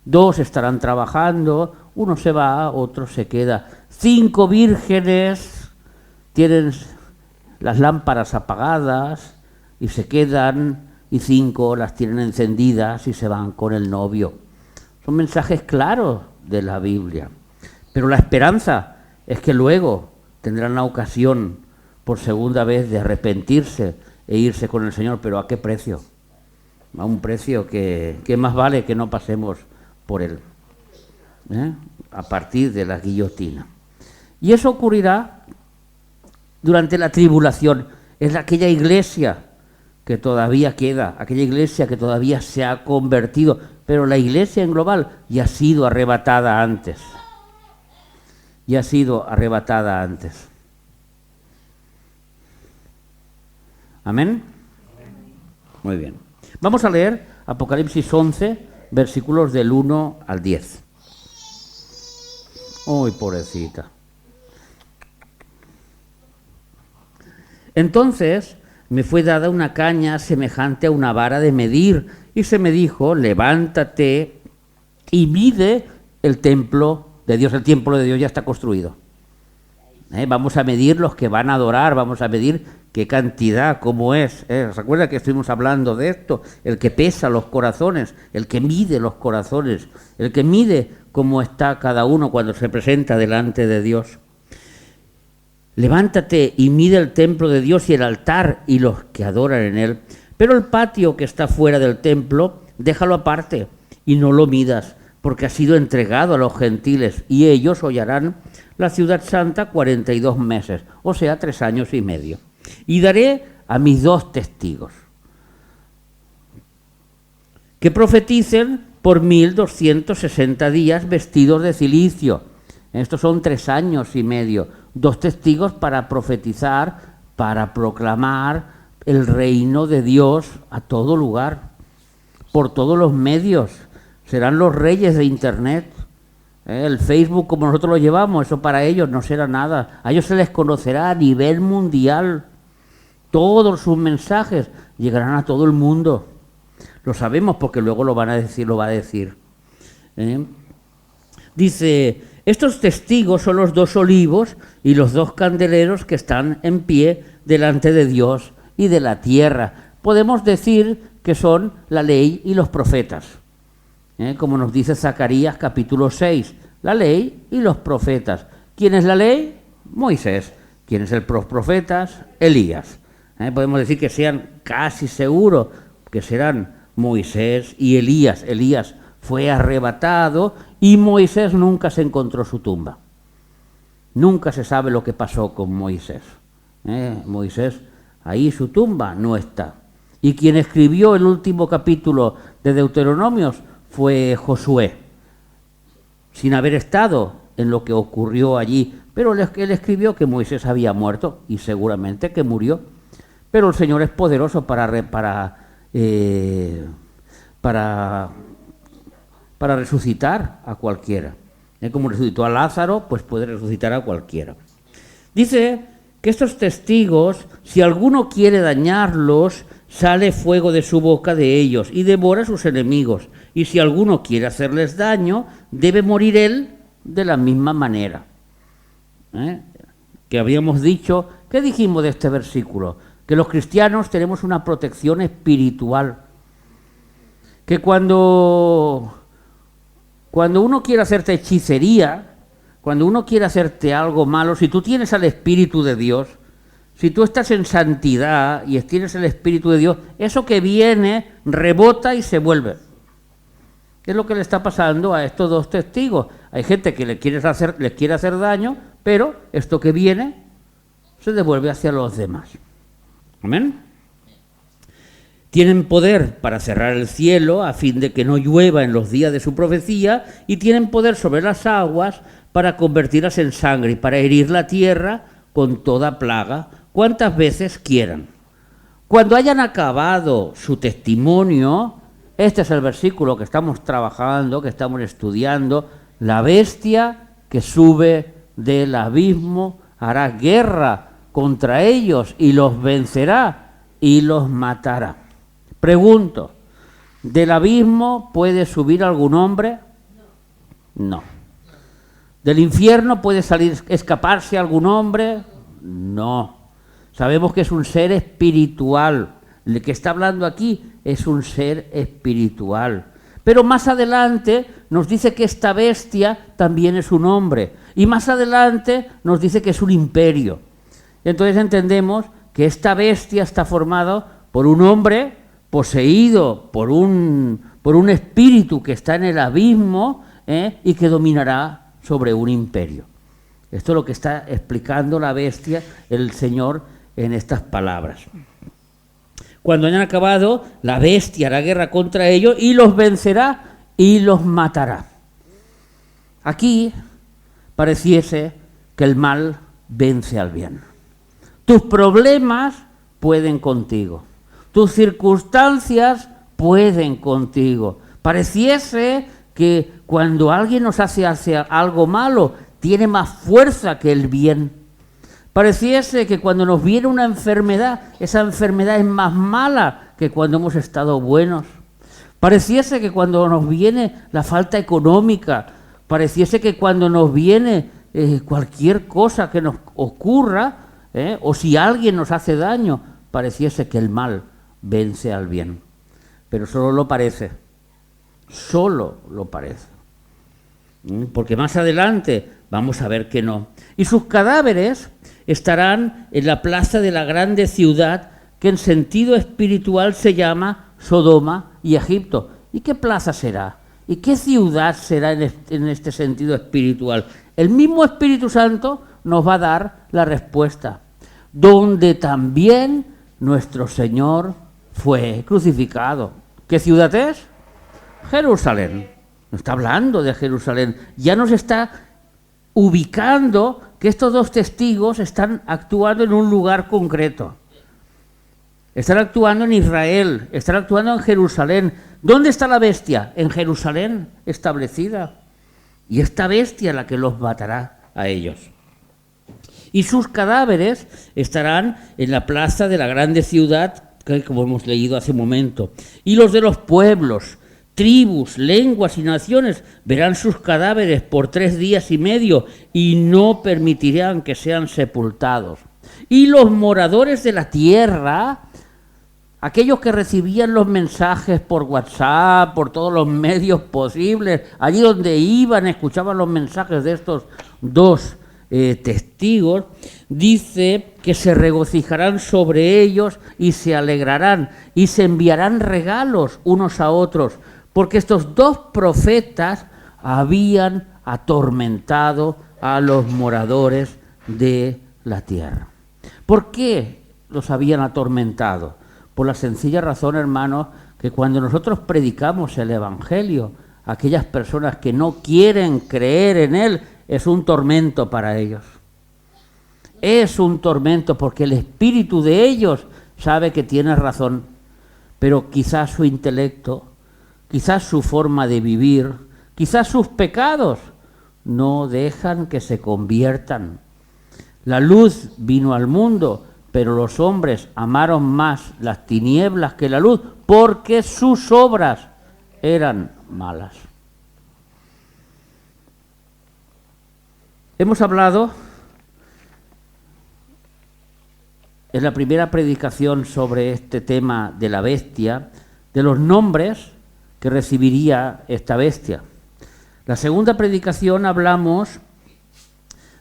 Dos estarán trabajando, uno se va, otro se queda. 5 vírgenes tienen las lámparas apagadas y se quedan, y 5 las tienen encendidas y se van con el novio. Son mensajes claros de la Biblia. Pero la esperanza es que luego tendrán la ocasión por segunda vez de arrepentirse e irse con el Señor, pero ¿a qué precio? A un precio que más vale que no pasemos por él, a partir de la guillotina. Y eso ocurrirá durante la tribulación. Es aquella iglesia que todavía queda, aquella iglesia que todavía se ha convertido, pero la iglesia en global ya ha sido arrebatada antes. Ya ha sido arrebatada antes. ¿Amén? Muy bien. Vamos a leer Apocalipsis 11, versículos del 1 al 10. ¡Uy, pobrecita! Entonces me fue dada una caña semejante a una vara de medir, y se me dijo, levántate y mide el templo de Dios. El templo de Dios ya está construido. Vamos a medir los que van a adorar, vamos a medir qué cantidad, cómo es. ¿Recuerda que estuvimos hablando de esto? El que pesa los corazones, el que mide los corazones, el que mide cómo está cada uno cuando se presenta delante de Dios. Levántate y mide el templo de Dios y el altar y los que adoran en él. Pero el patio que está fuera del templo, déjalo aparte y no lo midas, porque ha sido entregado a los gentiles y ellos hollarán la ciudad santa 42 meses, o sea, 3 años y medio. Y daré a mis 2 testigos que profeticen por 1260 días vestidos de cilicio. Estos son 3 años y medio. 2 testigos para profetizar, para proclamar el reino de Dios a todo lugar, por todos los medios. Serán los reyes de Internet. El Facebook, como nosotros lo llevamos, eso para ellos no será nada. A ellos se les conocerá a nivel mundial. Todos sus mensajes llegarán a todo el mundo. Lo sabemos porque luego lo va a decir. Dice, Estos testigos son los 2 olivos y los 2 candeleros que están en pie delante de Dios y de la tierra. Podemos decir que son la ley y los profetas, como nos dice Zacarías capítulo 6, la ley y los profetas. ¿Quién es la ley? Moisés. ¿Quién es el profetas? Elías. Podemos decir que sean casi seguros que serán Moisés y Elías. Elías fue arrebatado y Moisés nunca se encontró su tumba. Nunca se sabe lo que pasó con Moisés. Moisés, ahí su tumba no está. Y quien escribió el último capítulo de Deuteronomios fue Josué, sin haber estado en lo que ocurrió allí. Pero él escribió que Moisés había muerto y seguramente que murió. Pero el Señor es poderoso para resucitar a cualquiera. Como resucitó a Lázaro, pues puede resucitar a cualquiera. Dice que estos testigos, si alguno quiere dañarlos, sale fuego de su boca de ellos y devora a sus enemigos. Y si alguno quiere hacerles daño, debe morir él de la misma manera. Que habíamos dicho, ¿qué dijimos de este versículo? Que los cristianos tenemos una protección espiritual. Que cuando uno quiere hacerte hechicería, cuando uno quiere hacerte algo malo, si tú tienes al Espíritu de Dios, si tú estás en santidad y tienes el Espíritu de Dios, eso que viene rebota y se vuelve. Es lo que le está pasando a estos 2 testigos. Hay gente que les quiere hacer daño, pero esto que viene se devuelve hacia los demás. Amén. Tienen poder para cerrar el cielo a fin de que no llueva en los días de su profecía, y tienen poder sobre las aguas para convertirlas en sangre y para herir la tierra con toda plaga, cuantas veces quieran. Cuando hayan acabado su testimonio, este es el versículo que estamos trabajando, que estamos estudiando, la bestia que sube del abismo hará guerra contra ellos y los vencerá y los matará. Pregunto, ¿del abismo puede subir algún hombre? No. ¿Del infierno puede escaparse algún hombre? No. Sabemos que es un ser espiritual. El que está hablando aquí es un ser espiritual. Pero más adelante nos dice que esta bestia también es un hombre. Y más adelante nos dice que es un imperio. Entonces entendemos que esta bestia está formada por un hombre poseído por un espíritu que está en el abismo y que dominará sobre un imperio. Esto es lo que está explicando la bestia, el Señor, en estas palabras. Cuando hayan acabado, la bestia hará guerra contra ellos y los vencerá y los matará. Aquí pareciese que el mal vence al bien. Tus problemas pueden contigo. Tus circunstancias pueden contigo. Pareciese que cuando alguien nos hace algo malo, tiene más fuerza que el bien. Pareciese que cuando nos viene una enfermedad, esa enfermedad es más mala que cuando hemos estado buenos. Pareciese que cuando nos viene la falta económica, pareciese que cuando nos viene cualquier cosa que nos ocurra, o si alguien nos hace daño, pareciese que el mal vence al bien. Pero solo lo parece. Solo lo parece. Porque más adelante vamos a ver que no. Y sus cadáveres estarán en la plaza de la grande ciudad que en sentido espiritual se llama Sodoma y Egipto. ¿Y qué plaza será? ¿Y qué ciudad será en este sentido espiritual? El mismo Espíritu Santo nos va a dar la respuesta. Donde también nuestro Señor fue crucificado. ¿Qué ciudad es? Jerusalén. Nos está hablando de Jerusalén. Ya nos está ubicando que estos 2 testigos están actuando en un lugar concreto. Están actuando en Israel, están actuando en Jerusalén. ¿Dónde está la bestia? En Jerusalén, establecida. Y esta bestia la que los matará a ellos. Y sus cadáveres estarán en la plaza de la grande ciudad, que como hemos leído hace un momento. Y los de los pueblos, tribus, lenguas y naciones verán sus cadáveres por 3 días y medio y no permitirán que sean sepultados. Y los moradores de la tierra, aquellos que recibían los mensajes por WhatsApp, por todos los medios posibles, allí donde iban, escuchaban los mensajes de estos dos testigos, dice que se regocijarán sobre ellos y se alegrarán y se enviarán regalos unos a otros, porque estos dos profetas habían atormentado a los moradores de la tierra. ¿Por qué los habían atormentado? Por la sencilla razón, hermanos, que cuando nosotros predicamos el Evangelio, aquellas personas que no quieren creer en él, es un tormento para ellos. Es un tormento porque el espíritu de ellos sabe que tiene razón, pero quizás su intelecto, quizás su forma de vivir, quizás sus pecados no dejan que se conviertan. La luz vino al mundo, pero los hombres amaron más las tinieblas que la luz, porque sus obras eran malas. Hemos hablado en la primera predicación sobre este tema de la bestia, de los nombres que recibiría esta bestia. La segunda predicación hablamos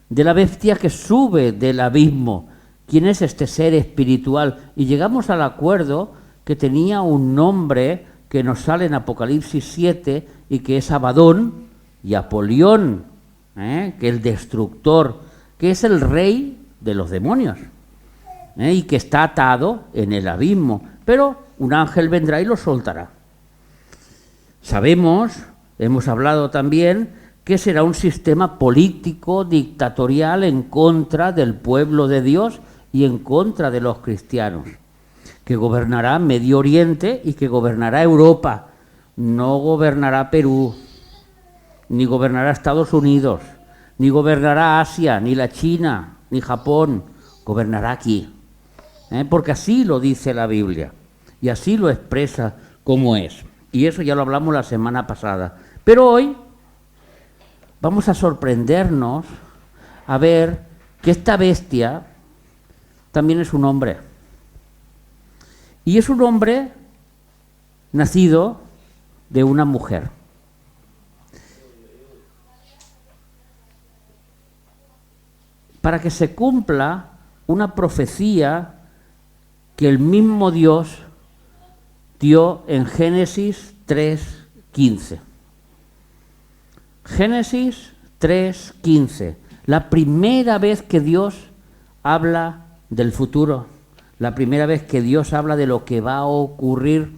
de la bestia que sube del abismo. ¿Quién es este ser espiritual? Y llegamos al acuerdo que tenía un nombre que nos sale en Apocalipsis 7 y que es Abadón y Apolión, que el destructor, que es el rey de los demonios, y que está atado en el abismo, pero un ángel vendrá y lo soltará. Sabemos, hemos hablado también, que será un sistema político, dictatorial en contra del pueblo de Dios y en contra de los cristianos, que gobernará Medio Oriente y que gobernará Europa, no gobernará Perú, ni gobernará Estados Unidos, ni gobernará Asia, ni la China, ni Japón, gobernará aquí, porque así lo dice la Biblia y así lo expresa como es. Y eso ya lo hablamos la semana pasada. Pero hoy vamos a sorprendernos a ver que esta bestia también es un hombre. Y es un hombre nacido de una mujer. Para que se cumpla una profecía que el mismo Dios dio en Génesis 3:15. Génesis 3:15, la primera vez que Dios habla del futuro, la primera vez que Dios habla de lo que va a ocurrir.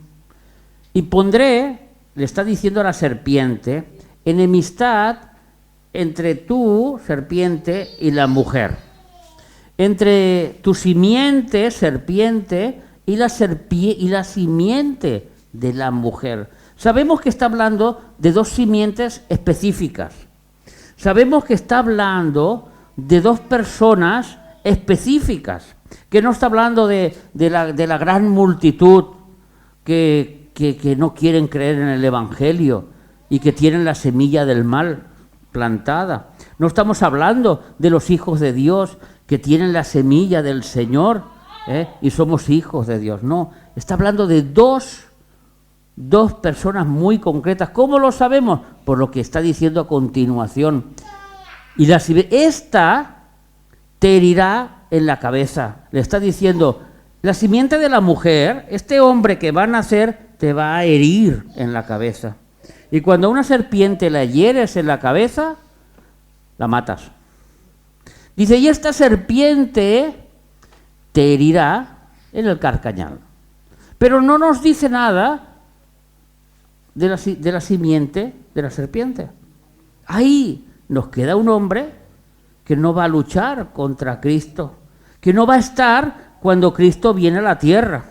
Y pondré, le está diciendo a la serpiente, enemistad entre tú, serpiente, y la mujer. Entre tu simiente, serpiente, y la simiente de la mujer. Sabemos que está hablando de dos simientes específicas. Sabemos que está hablando de dos personas específicas, que no está hablando de la gran multitud que no quieren creer en el Evangelio y que tienen la semilla del mal plantada. No estamos hablando de los hijos de Dios que tienen la semilla del Señor y somos hijos de Dios. No, está hablando de dos personas muy concretas. ¿Cómo lo sabemos? Por lo que está diciendo a continuación. Y esta te herirá en la cabeza. Le está diciendo, la simiente de la mujer, este hombre que va a nacer, te va a herir en la cabeza. Y cuando a una serpiente la hieres en la cabeza, la matas. Dice, y esta serpiente te herirá en el carcañal. Pero no nos dice nada de la simiente de la serpiente. Ahí nos queda un hombre que no va a luchar contra Cristo, que no va a estar cuando Cristo viene a la tierra,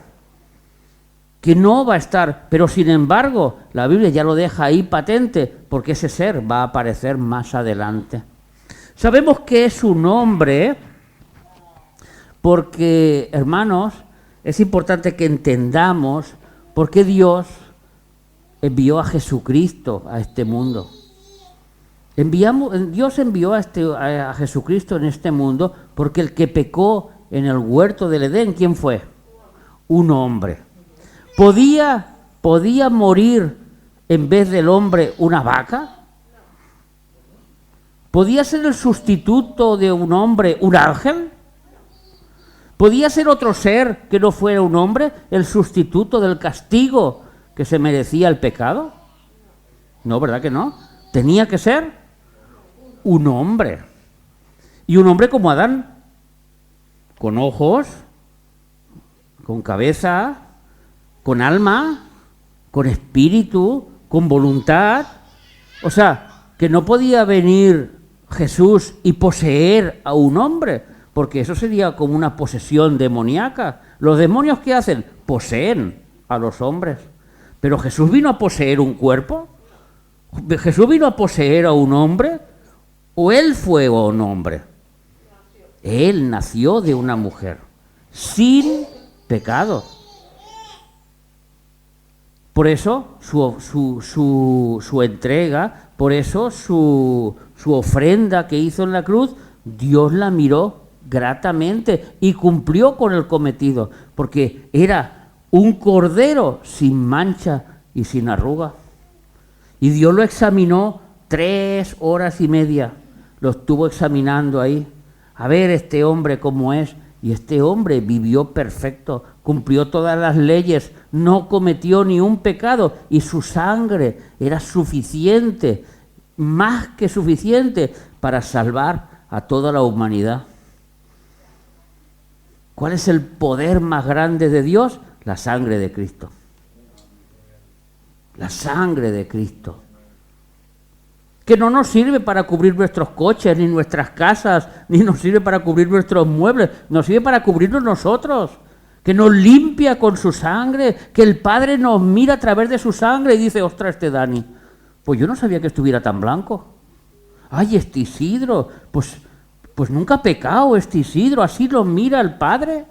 que no va a estar, pero sin embargo la Biblia ya lo deja ahí patente, porque ese ser va a aparecer más adelante. Sabemos que es un hombre porque, hermanos, es importante que entendamos por qué Dios envió a Jesucristo a este mundo. Dios envió a Jesucristo en este mundo porque el que pecó en el huerto del Edén, ¿quién fue? Un hombre. ¿Podía morir en vez del hombre una vaca? ¿Podía ser el sustituto de un hombre un ángel? ¿Podía ser otro ser que no fuera un hombre el sustituto del castigo que se merecía el pecado? No, ¿verdad que no? Tenía que ser un hombre. Y un hombre como Adán, con ojos, con cabeza, con alma, con espíritu, con voluntad. O sea, que no podía venir Jesús y poseer a un hombre, porque eso sería como una posesión demoníaca. Los demonios, ¿qué hacen? Poseen a los hombres. Pero Jesús vino a poseer un cuerpo. ¿Jesús vino a poseer a un hombre? ¿O él fue un hombre? Él nació de una mujer, sin pecado. Por eso su entrega, por eso su ofrenda que hizo en la cruz, Dios la miró gratamente y cumplió con el cometido, porque era un cordero sin mancha y sin arruga. Y Dios lo examinó 3 horas y media, lo estuvo examinando ahí, a ver este hombre cómo es. Y este hombre vivió perfecto, cumplió todas las leyes, no cometió ni un pecado, y su sangre era suficiente, más que suficiente, para salvar a toda la humanidad. ¿Cuál es el poder más grande de Dios? La sangre de Cristo. La sangre de Cristo. Que no nos sirve para cubrir nuestros coches, ni nuestras casas, ni nos sirve para cubrir nuestros muebles, nos sirve para cubrirnos nosotros, que nos limpia con su sangre, que el Padre nos mira a través de su sangre y dice, ostras, este Dani, pues yo no sabía que estuviera tan blanco. Ay, este Isidro, pues nunca ha pecado este Isidro, así lo mira el Padre,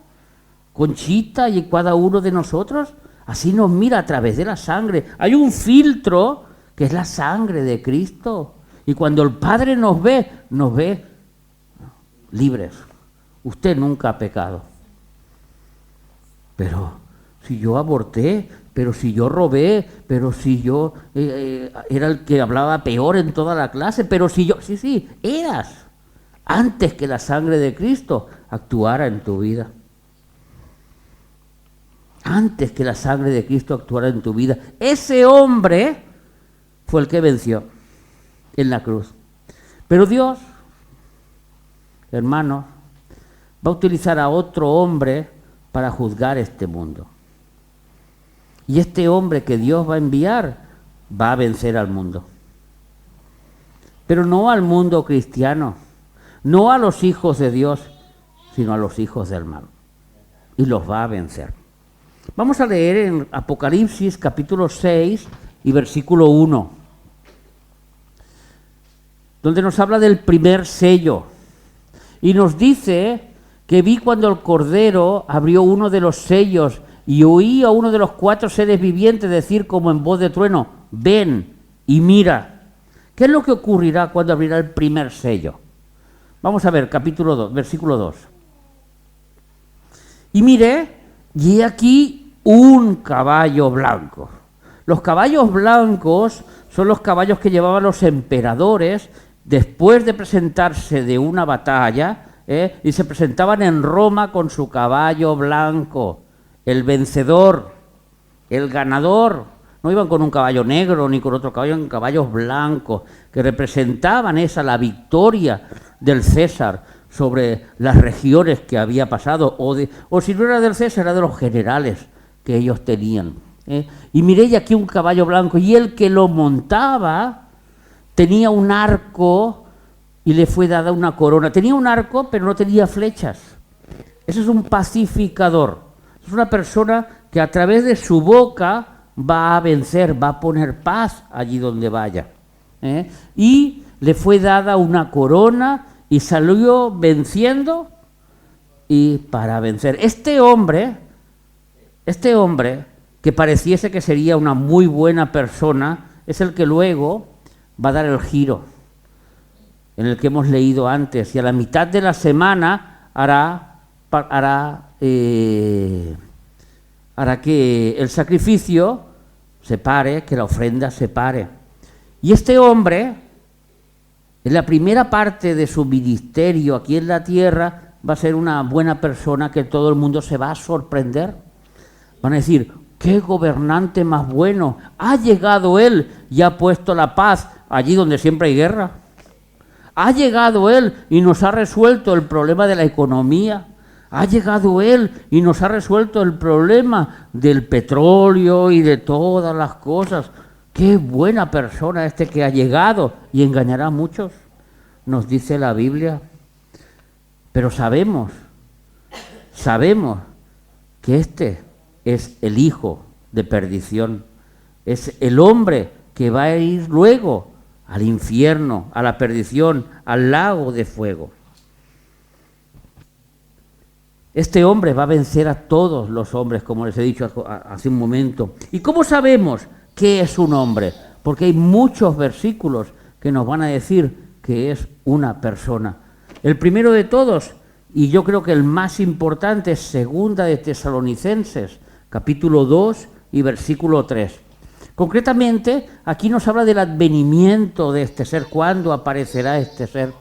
Conchita y cada uno de nosotros, así nos mira a través de la sangre. Hay un filtro que es la sangre de Cristo. Y cuando el Padre nos ve libres. Usted nunca ha pecado. Pero si yo aborté, pero si yo robé, pero si yo era el que hablaba peor en toda la clase, pero si yo... Sí, eras. Antes que la sangre de Cristo actuara en tu vida. Antes que la sangre de Cristo actuara en tu vida. Ese hombre fue el que venció en la cruz. Pero Dios, hermanos, va a utilizar a otro hombre para juzgar este mundo. Y este hombre que Dios va a enviar va a vencer al mundo. Pero no al mundo cristiano, no a los hijos de Dios, sino a los hijos del mal. Y los va a vencer. Vamos a leer en Apocalipsis capítulo 6 y versículo 1. Donde nos habla del primer sello. Y nos dice que vi cuando el Cordero abrió uno de los sellos y oí a uno de los 4 seres vivientes decir como en voz de trueno, ven y mira. ¿Qué es lo que ocurrirá cuando abrirá el primer sello? Vamos a ver, capítulo 2, versículo 2. Y miré, y he aquí un caballo blanco. Los caballos blancos son los caballos que llevaban los emperadores después de presentarse de una batalla, y se presentaban en Roma con su caballo blanco, el vencedor, el ganador. No iban con un caballo negro ni con otro caballo, en caballos blancos, que representaban la victoria del César sobre las regiones que había pasado, o si no era del César, era de los generales que ellos tenían. Y miré aquí un caballo blanco, y el que lo montaba tenía un arco y le fue dada una corona. Tenía un arco, pero no tenía flechas. Ese es un pacificador. Es una persona que a través de su boca va a vencer, va a poner paz allí donde vaya. Y le fue dada una corona y salió venciendo y para vencer. Este hombre que pareciese que sería una muy buena persona, es el que luego va a dar el giro en el que hemos leído antes, y a la mitad de la semana hará que el sacrificio se pare, que la ofrenda se pare. Y este hombre, en la primera parte de su ministerio aquí en la tierra, va a ser una buena persona que todo el mundo se va a sorprender. Van a decir, ¡qué gobernante más bueno! Ha llegado él y ha puesto la paz allí donde siempre hay guerra. Ha llegado él y nos ha resuelto el problema de la economía. Ha llegado él y nos ha resuelto el problema del petróleo y de todas las cosas. ¡Qué buena persona este que ha llegado y engañará a muchos! Nos dice la Biblia. Pero sabemos que este es el hijo de perdición. Es el hombre que va a ir luego al infierno, a la perdición, al lago de fuego. Este hombre va a vencer a todos los hombres, como les he dicho hace un momento. ¿Y cómo sabemos qué es un hombre? Porque hay muchos versículos que nos van a decir que es una persona. El primero de todos, y yo creo que el más importante, es Segunda de Tesalonicenses, capítulo 2 y versículo 3. Concretamente, aquí nos habla del advenimiento de este ser, cuándo aparecerá este ser.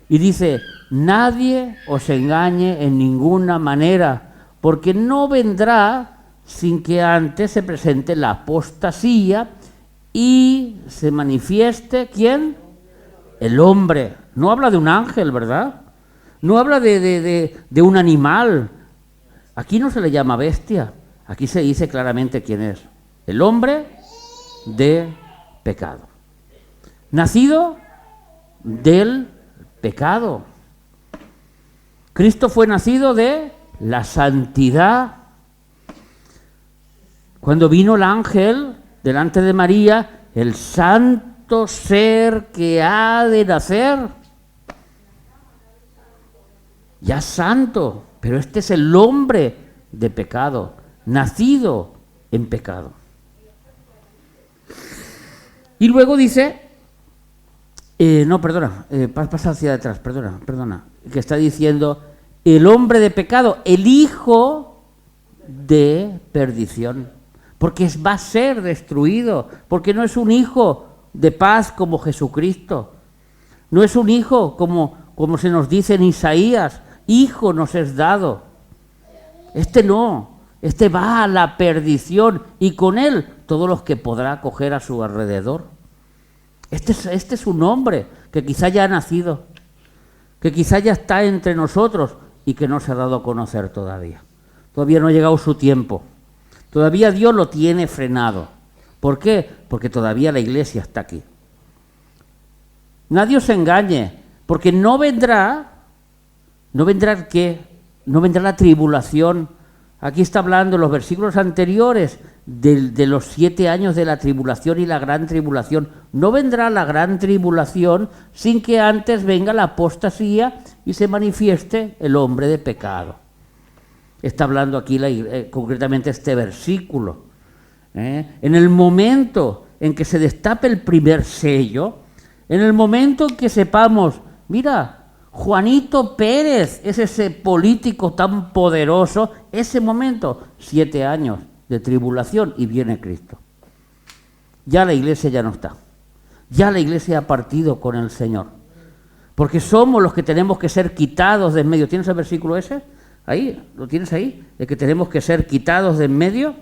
Y dice, nadie os engañe en ninguna manera, porque no vendrá sin que antes se presente la apostasía y se manifieste, ¿quién? El hombre. No habla de un ángel, ¿verdad? No habla de un animal. Aquí no se le llama bestia. Aquí se dice claramente quién es. El hombre de pecado. Nacido del pecado. Cristo fue nacido de la santidad. Cuando vino el ángel delante de María, el santo ser que ha de nacer, ya santo, pero este es el hombre de pecado, nacido en pecado. Y luego dice, pasa hacia atrás, perdona, que está diciendo, el hombre de pecado, el hijo de perdición, porque va a ser destruido, porque no es un hijo de paz como Jesucristo, no es un hijo como se nos dice en Isaías, hijo nos es dado. Este no, este va a la perdición y con él todos los que podrá acoger a su alrededor. Este es un hombre que quizá ya ha nacido, que quizá ya está entre nosotros y que no se ha dado a conocer todavía. Todavía no ha llegado su tiempo. Todavía Dios lo tiene frenado. ¿Por qué? Porque todavía la iglesia está aquí. Nadie os engañe, porque no vendrá ¿qué? No vendrá la tribulación. Aquí está hablando en los versículos anteriores de los 7 años de la tribulación y la gran tribulación. No vendrá la gran tribulación sin que antes venga la apostasía y se manifieste el hombre de pecado. Está hablando aquí concretamente este versículo. En el momento en que se destape el primer sello, en el momento en que sepamos, mira, Juanito Pérez es ese político tan poderoso, ese momento, 7 años de tribulación y viene Cristo. Ya la iglesia ya no está. Ya la iglesia ha partido con el Señor. Porque somos los que tenemos que ser quitados de en medio. ¿Tienes el versículo ese? Ahí, ¿lo tienes ahí? De que tenemos que ser quitados de en medio.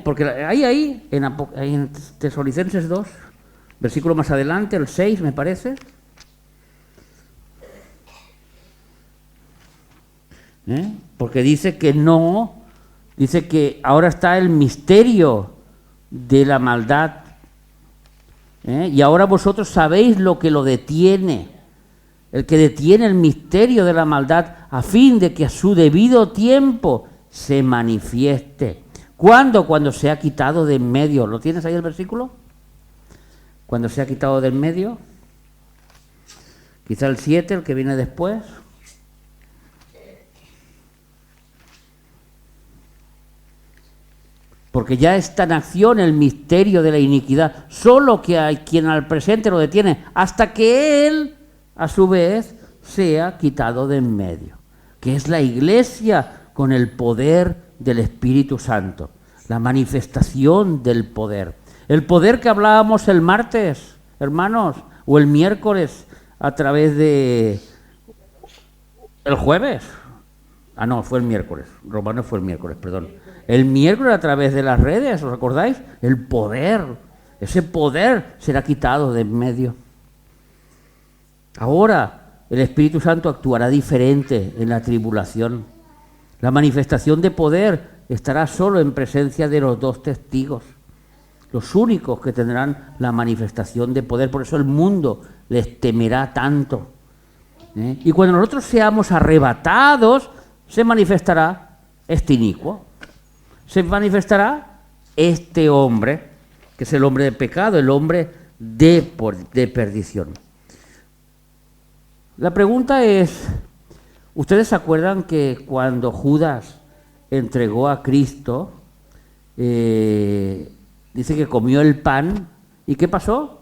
Porque ahí en Tesalonicenses 2, versículo más adelante, el 6 me parece. Porque dice que ahora está el misterio de la maldad. Y ahora vosotros sabéis lo que lo detiene, el que detiene el misterio de la maldad, a fin de que a su debido tiempo se manifieste. ¿Cuándo? Cuando se ha quitado de en medio. ¿Lo tienes ahí el versículo? Cuando se ha quitado de en medio. Quizá el 7, el que viene después. porque ya está en acción el misterio de la iniquidad, solo que hay quien al presente lo detiene, hasta que Él, a su vez, sea quitado de en medio, que es la Iglesia con el poder del Espíritu Santo, la manifestación del poder. El poder que hablábamos el martes, hermanos, o el miércoles, a través de... el jueves. Ah, no, fue el miércoles. Romano fue el miércoles, perdón. El miércoles a través de las redes, ¿os acordáis? El poder, ese poder será quitado de en medio. Ahora el Espíritu Santo actuará diferente en la tribulación. La manifestación de poder estará solo en presencia de los dos testigos, los únicos que tendrán la manifestación de poder. Por eso el mundo les temerá tanto. Y cuando nosotros seamos arrebatados, se manifestará este inicuo. Se manifestará este hombre, que es el hombre de pecado, el hombre de perdición. La pregunta es, ¿ustedes se acuerdan que cuando Judas entregó a Cristo, dice que comió el pan, ¿y qué pasó?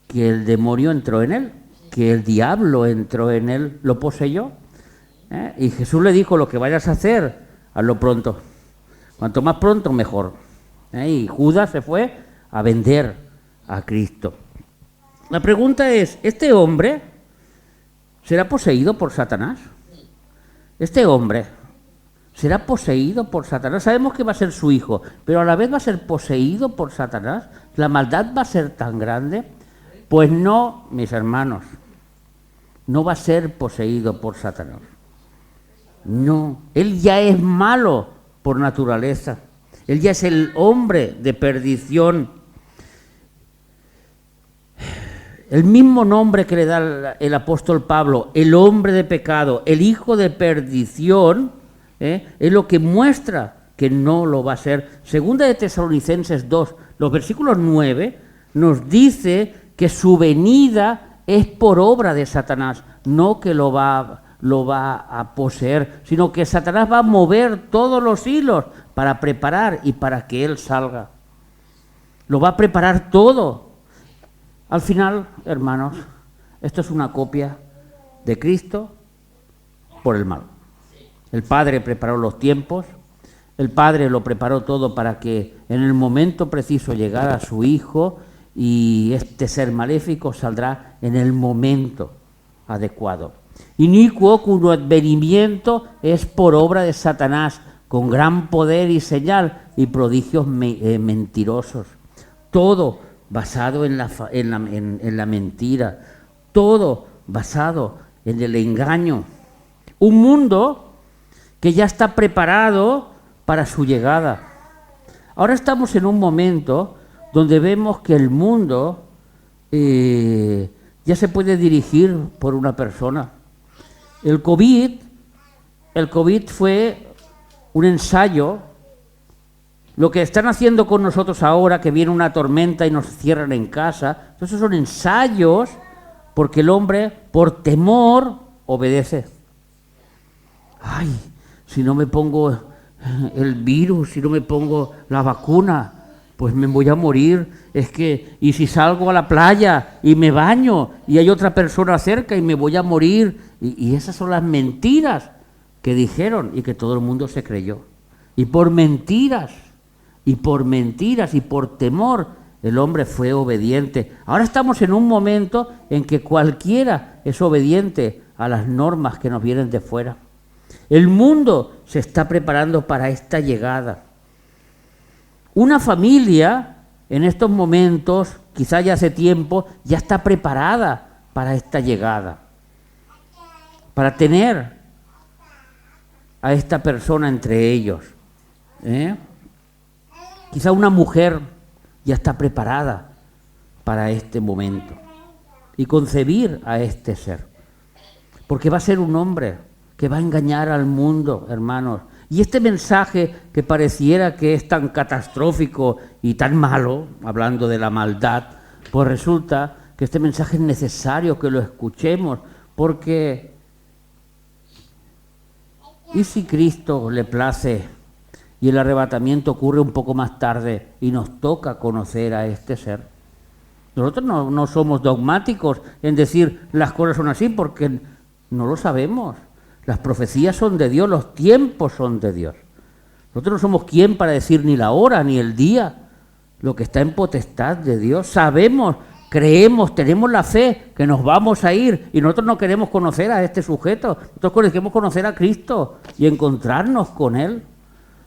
Que el demonio entró en él, que el diablo entró en él, lo poseyó. Y Jesús le dijo, lo que vayas a hacer, hazlo pronto. Cuanto más pronto, mejor. Y Judas se fue a vender a Cristo. La pregunta es, ¿este hombre será poseído por Satanás? Este hombre será poseído por Satanás. Sabemos que va a ser su hijo, pero a la vez va a ser poseído por Satanás. ¿La maldad va a ser tan grande? Pues no, mis hermanos, no va a ser poseído por Satanás. No, él ya es malo por naturaleza. Él ya es el hombre de perdición. El mismo nombre que le da el apóstol Pablo, el hombre de pecado, el hijo de perdición, es lo que muestra que no lo va a ser. Segunda de Tesalonicenses 2, los versículos 9, nos dice que su venida es por obra de Satanás, no que lo va a poseer, sino que Satanás va a mover todos los hilos para preparar y para que él salga. Lo va a preparar todo. Al final, hermanos, esto es una copia de Cristo por el mal. El Padre preparó los tiempos, el Padre lo preparó todo para que en el momento preciso llegara a su Hijo, y este ser maléfico saldrá en el momento adecuado. Inicuo, cuyo advenimiento es por obra de Satanás, con gran poder y señal y prodigios mentirosos. Todo basado en la mentira, todo basado en el engaño. Un mundo que ya está preparado para su llegada. Ahora estamos en un momento donde vemos que el mundo ya se puede dirigir por una persona. El COVID fue un ensayo. Lo que están haciendo con nosotros ahora, que viene una tormenta y nos cierran en casa, esos son ensayos porque el hombre, por temor, obedece. Ay, si no me pongo el virus, si no me pongo la vacuna, pues me voy a morir. Y si salgo a la playa y me baño y hay otra persona cerca y me voy a morir. Y esas son las mentiras que dijeron y que todo el mundo se creyó. Y por mentiras y por temor, el hombre fue obediente. Ahora estamos en un momento en que cualquiera es obediente a las normas que nos vienen de fuera. El mundo se está preparando para esta llegada. Una familia en estos momentos, quizá ya hace tiempo, ya está preparada para esta llegada, para tener a esta persona entre ellos. Quizá una mujer ya está preparada para este momento y concebir a este ser, porque va a ser un hombre que va a engañar al mundo, hermanos. Y este mensaje que pareciera que es tan catastrófico y tan malo, hablando de la maldad, pues resulta que este mensaje es necesario que lo escuchemos, porque ¿y si Cristo le place y el arrebatamiento ocurre un poco más tarde y nos toca conocer a este ser. Nosotros no somos dogmáticos en decir las cosas son así porque no lo sabemos. Las profecías son de Dios, los tiempos son de Dios. Nosotros no somos quien para decir ni la hora ni el día, lo que está en potestad de Dios. Sabemos, creemos, tenemos la fe que nos vamos a ir y nosotros no queremos conocer a este sujeto. Nosotros queremos conocer a Cristo y encontrarnos con Él.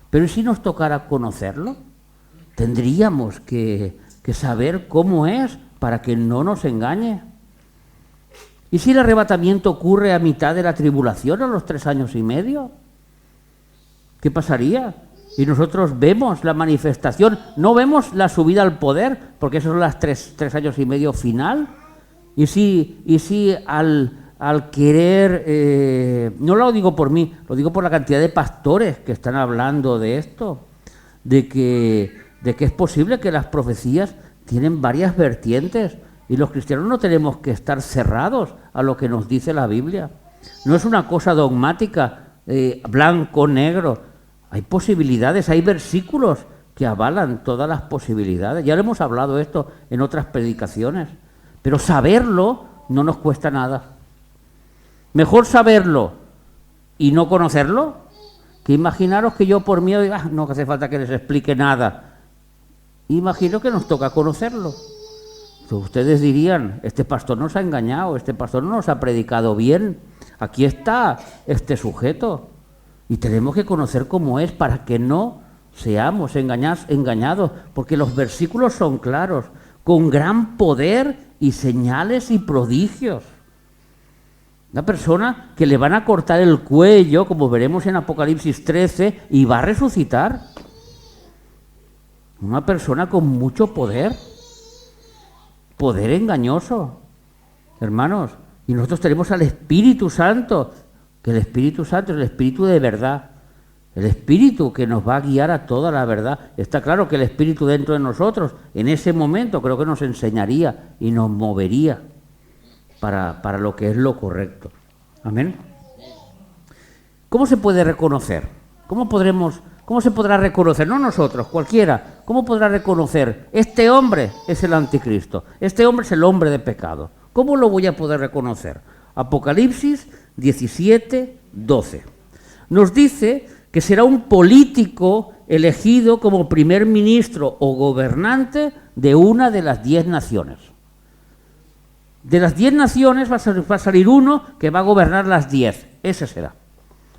Pero ¿y si nos tocara conocerlo? Tendríamos que saber cómo es para que no nos engañe. ¿Y si el arrebatamiento ocurre a mitad de la tribulación, a los 3 años y medio? ¿Qué pasaría? Y nosotros vemos la manifestación, no vemos la subida al poder, porque esos son los 3 años y medio final. Y si al querer, no lo digo por mí, lo digo por la cantidad de pastores que están hablando de esto, de que es posible que las profecías tienen varias vertientes y los cristianos no tenemos que estar cerrados a lo que nos dice la Biblia. No es una cosa dogmática, blanco, negro. Hay posibilidades, hay versículos que avalan todas las posibilidades. Ya lo hemos hablado esto en otras predicaciones, pero saberlo no nos cuesta nada. Mejor saberlo y no conocerlo que imaginaros que yo por miedo diga, no hace falta que les explique nada. Imagino que nos toca conocerlo. Entonces, ustedes dirían, este pastor nos ha engañado, este pastor no nos ha predicado bien. Aquí está este sujeto. Y tenemos que conocer cómo es para que no seamos engañados, porque los versículos son claros, con gran poder y señales y prodigios. Una persona que le van a cortar el cuello, como veremos en Apocalipsis 13, y va a resucitar. Una persona con mucho poder, poder engañoso, hermanos. Y nosotros tenemos al Espíritu Santo, que el Espíritu Santo es el Espíritu de verdad, el Espíritu que nos va a guiar a toda la verdad. Está claro que el Espíritu dentro de nosotros, en ese momento, creo que nos enseñaría y nos movería para lo que es lo correcto. Amén. ¿Cómo se puede reconocer? ¿Cómo se podrá reconocer? No nosotros, cualquiera. ¿Cómo podrá reconocer? Este hombre es el anticristo. Este hombre es el hombre de pecado. ¿Cómo lo voy a poder reconocer? Apocalipsis 17, 12. Nos dice que será un político elegido como primer ministro o gobernante de una de las 10 naciones. De las 10 naciones va a salir uno que va a gobernar las 10. Ese será.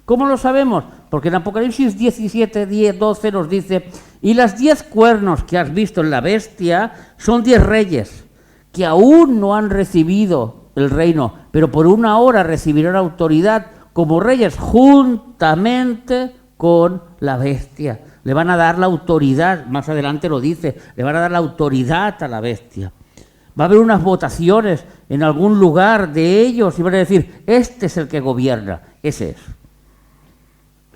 ¿Cómo lo sabemos? Porque en Apocalipsis 17, 10, 12 nos dice, y las 10 cuernos que has visto en la bestia son 10 reyes que aún no han recibido el reino, pero por una hora recibirán autoridad como reyes juntamente con la bestia. Le van a dar la autoridad, más adelante lo dice, le van a dar la autoridad a la bestia. Va a haber unas votaciones en algún lugar de ellos y van a decir, este es el que gobierna, ese es.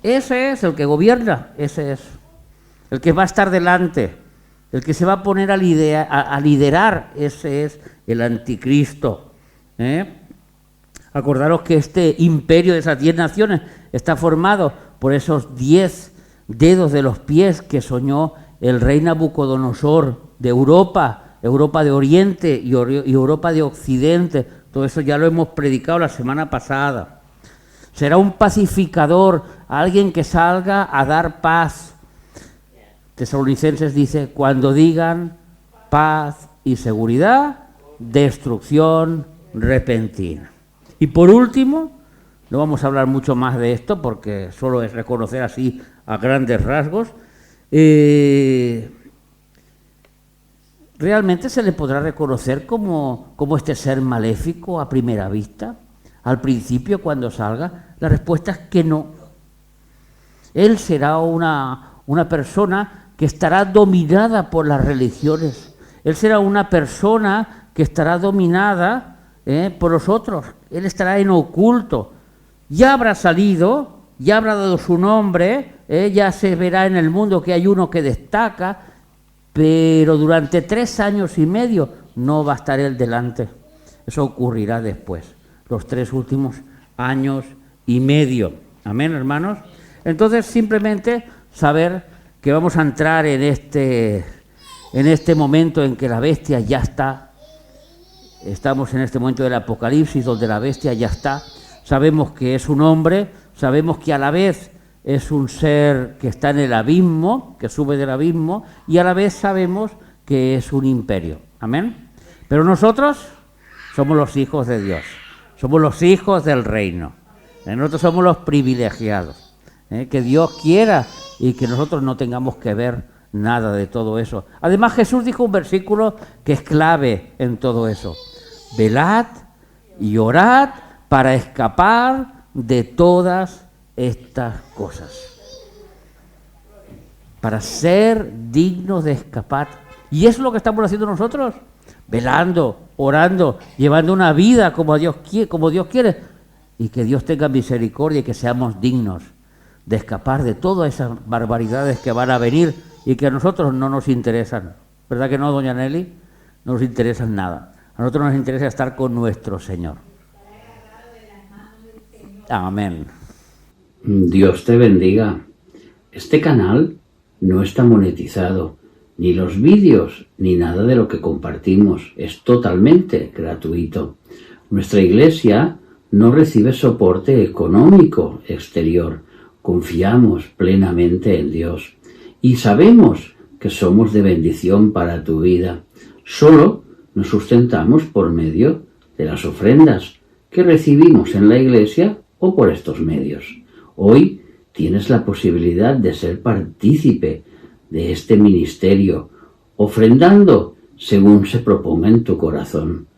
Ese es el que gobierna, ese es. El que va a estar delante, el que se va a poner a liderar, ese es el anticristo. Acordaros que este imperio de esas 10 naciones está formado por esos 10 dedos de los pies que soñó el rey Nabucodonosor de Europa, Europa de Oriente y Europa de Occidente. Todo eso ya lo hemos predicado la semana pasada. Será un pacificador, alguien que salga a dar paz. Tesalonicenses dice, cuando digan paz y seguridad, destrucción repentina. Y por último, no vamos a hablar mucho más de esto porque solo es reconocer así a grandes rasgos, ¿realmente se le podrá reconocer como este ser maléfico a primera vista? Al principio, cuando salga, la respuesta es que no. Él será una persona que estará dominada por las religiones. Él será una persona que estará dominada por los otros. Él estará en oculto. Ya habrá salido, ya habrá dado su nombre, ya se verá en el mundo que hay uno que destaca, pero durante 3 años y medio no va a estar él delante. Eso ocurrirá después, los 3 últimos años y medio. Amén, hermanos. Entonces, simplemente saber que vamos a entrar en este momento en que la bestia ya está. Estamos en este momento del Apocalipsis donde la bestia ya está. Sabemos que es un hombre, sabemos que a la vez es un ser que está en el abismo, que sube del abismo, y a la vez sabemos que es un imperio. Amén. Pero nosotros somos los hijos de Dios, somos los hijos del reino. Nosotros somos los privilegiados. Que Dios quiera y que nosotros no tengamos que ver nada de todo eso. Además, Jesús dijo un versículo que es clave en todo eso. Velad y orad para escapar de todas estas cosas. Para ser dignos de escapar. Y eso es lo que estamos haciendo nosotros. Velando, orando, llevando una vida como Dios quiere. Y que Dios tenga misericordia y que seamos dignos de escapar de todas esas barbaridades que van a venir y que a nosotros no nos interesan. ¿Verdad que no, doña Nelly? No nos interesan nada. A nosotros nos interesa estar con nuestro Señor. Amén. Dios te bendiga. Este canal no está monetizado, ni los vídeos, ni nada de lo que compartimos. Es totalmente gratuito. Nuestra iglesia no recibe soporte económico exterior. Confiamos plenamente en Dios y sabemos que somos de bendición para tu vida. Solo nos sustentamos por medio de las ofrendas que recibimos en la iglesia o por estos medios. Hoy tienes la posibilidad de ser partícipe de este ministerio, ofrendando según se proponga en tu corazón.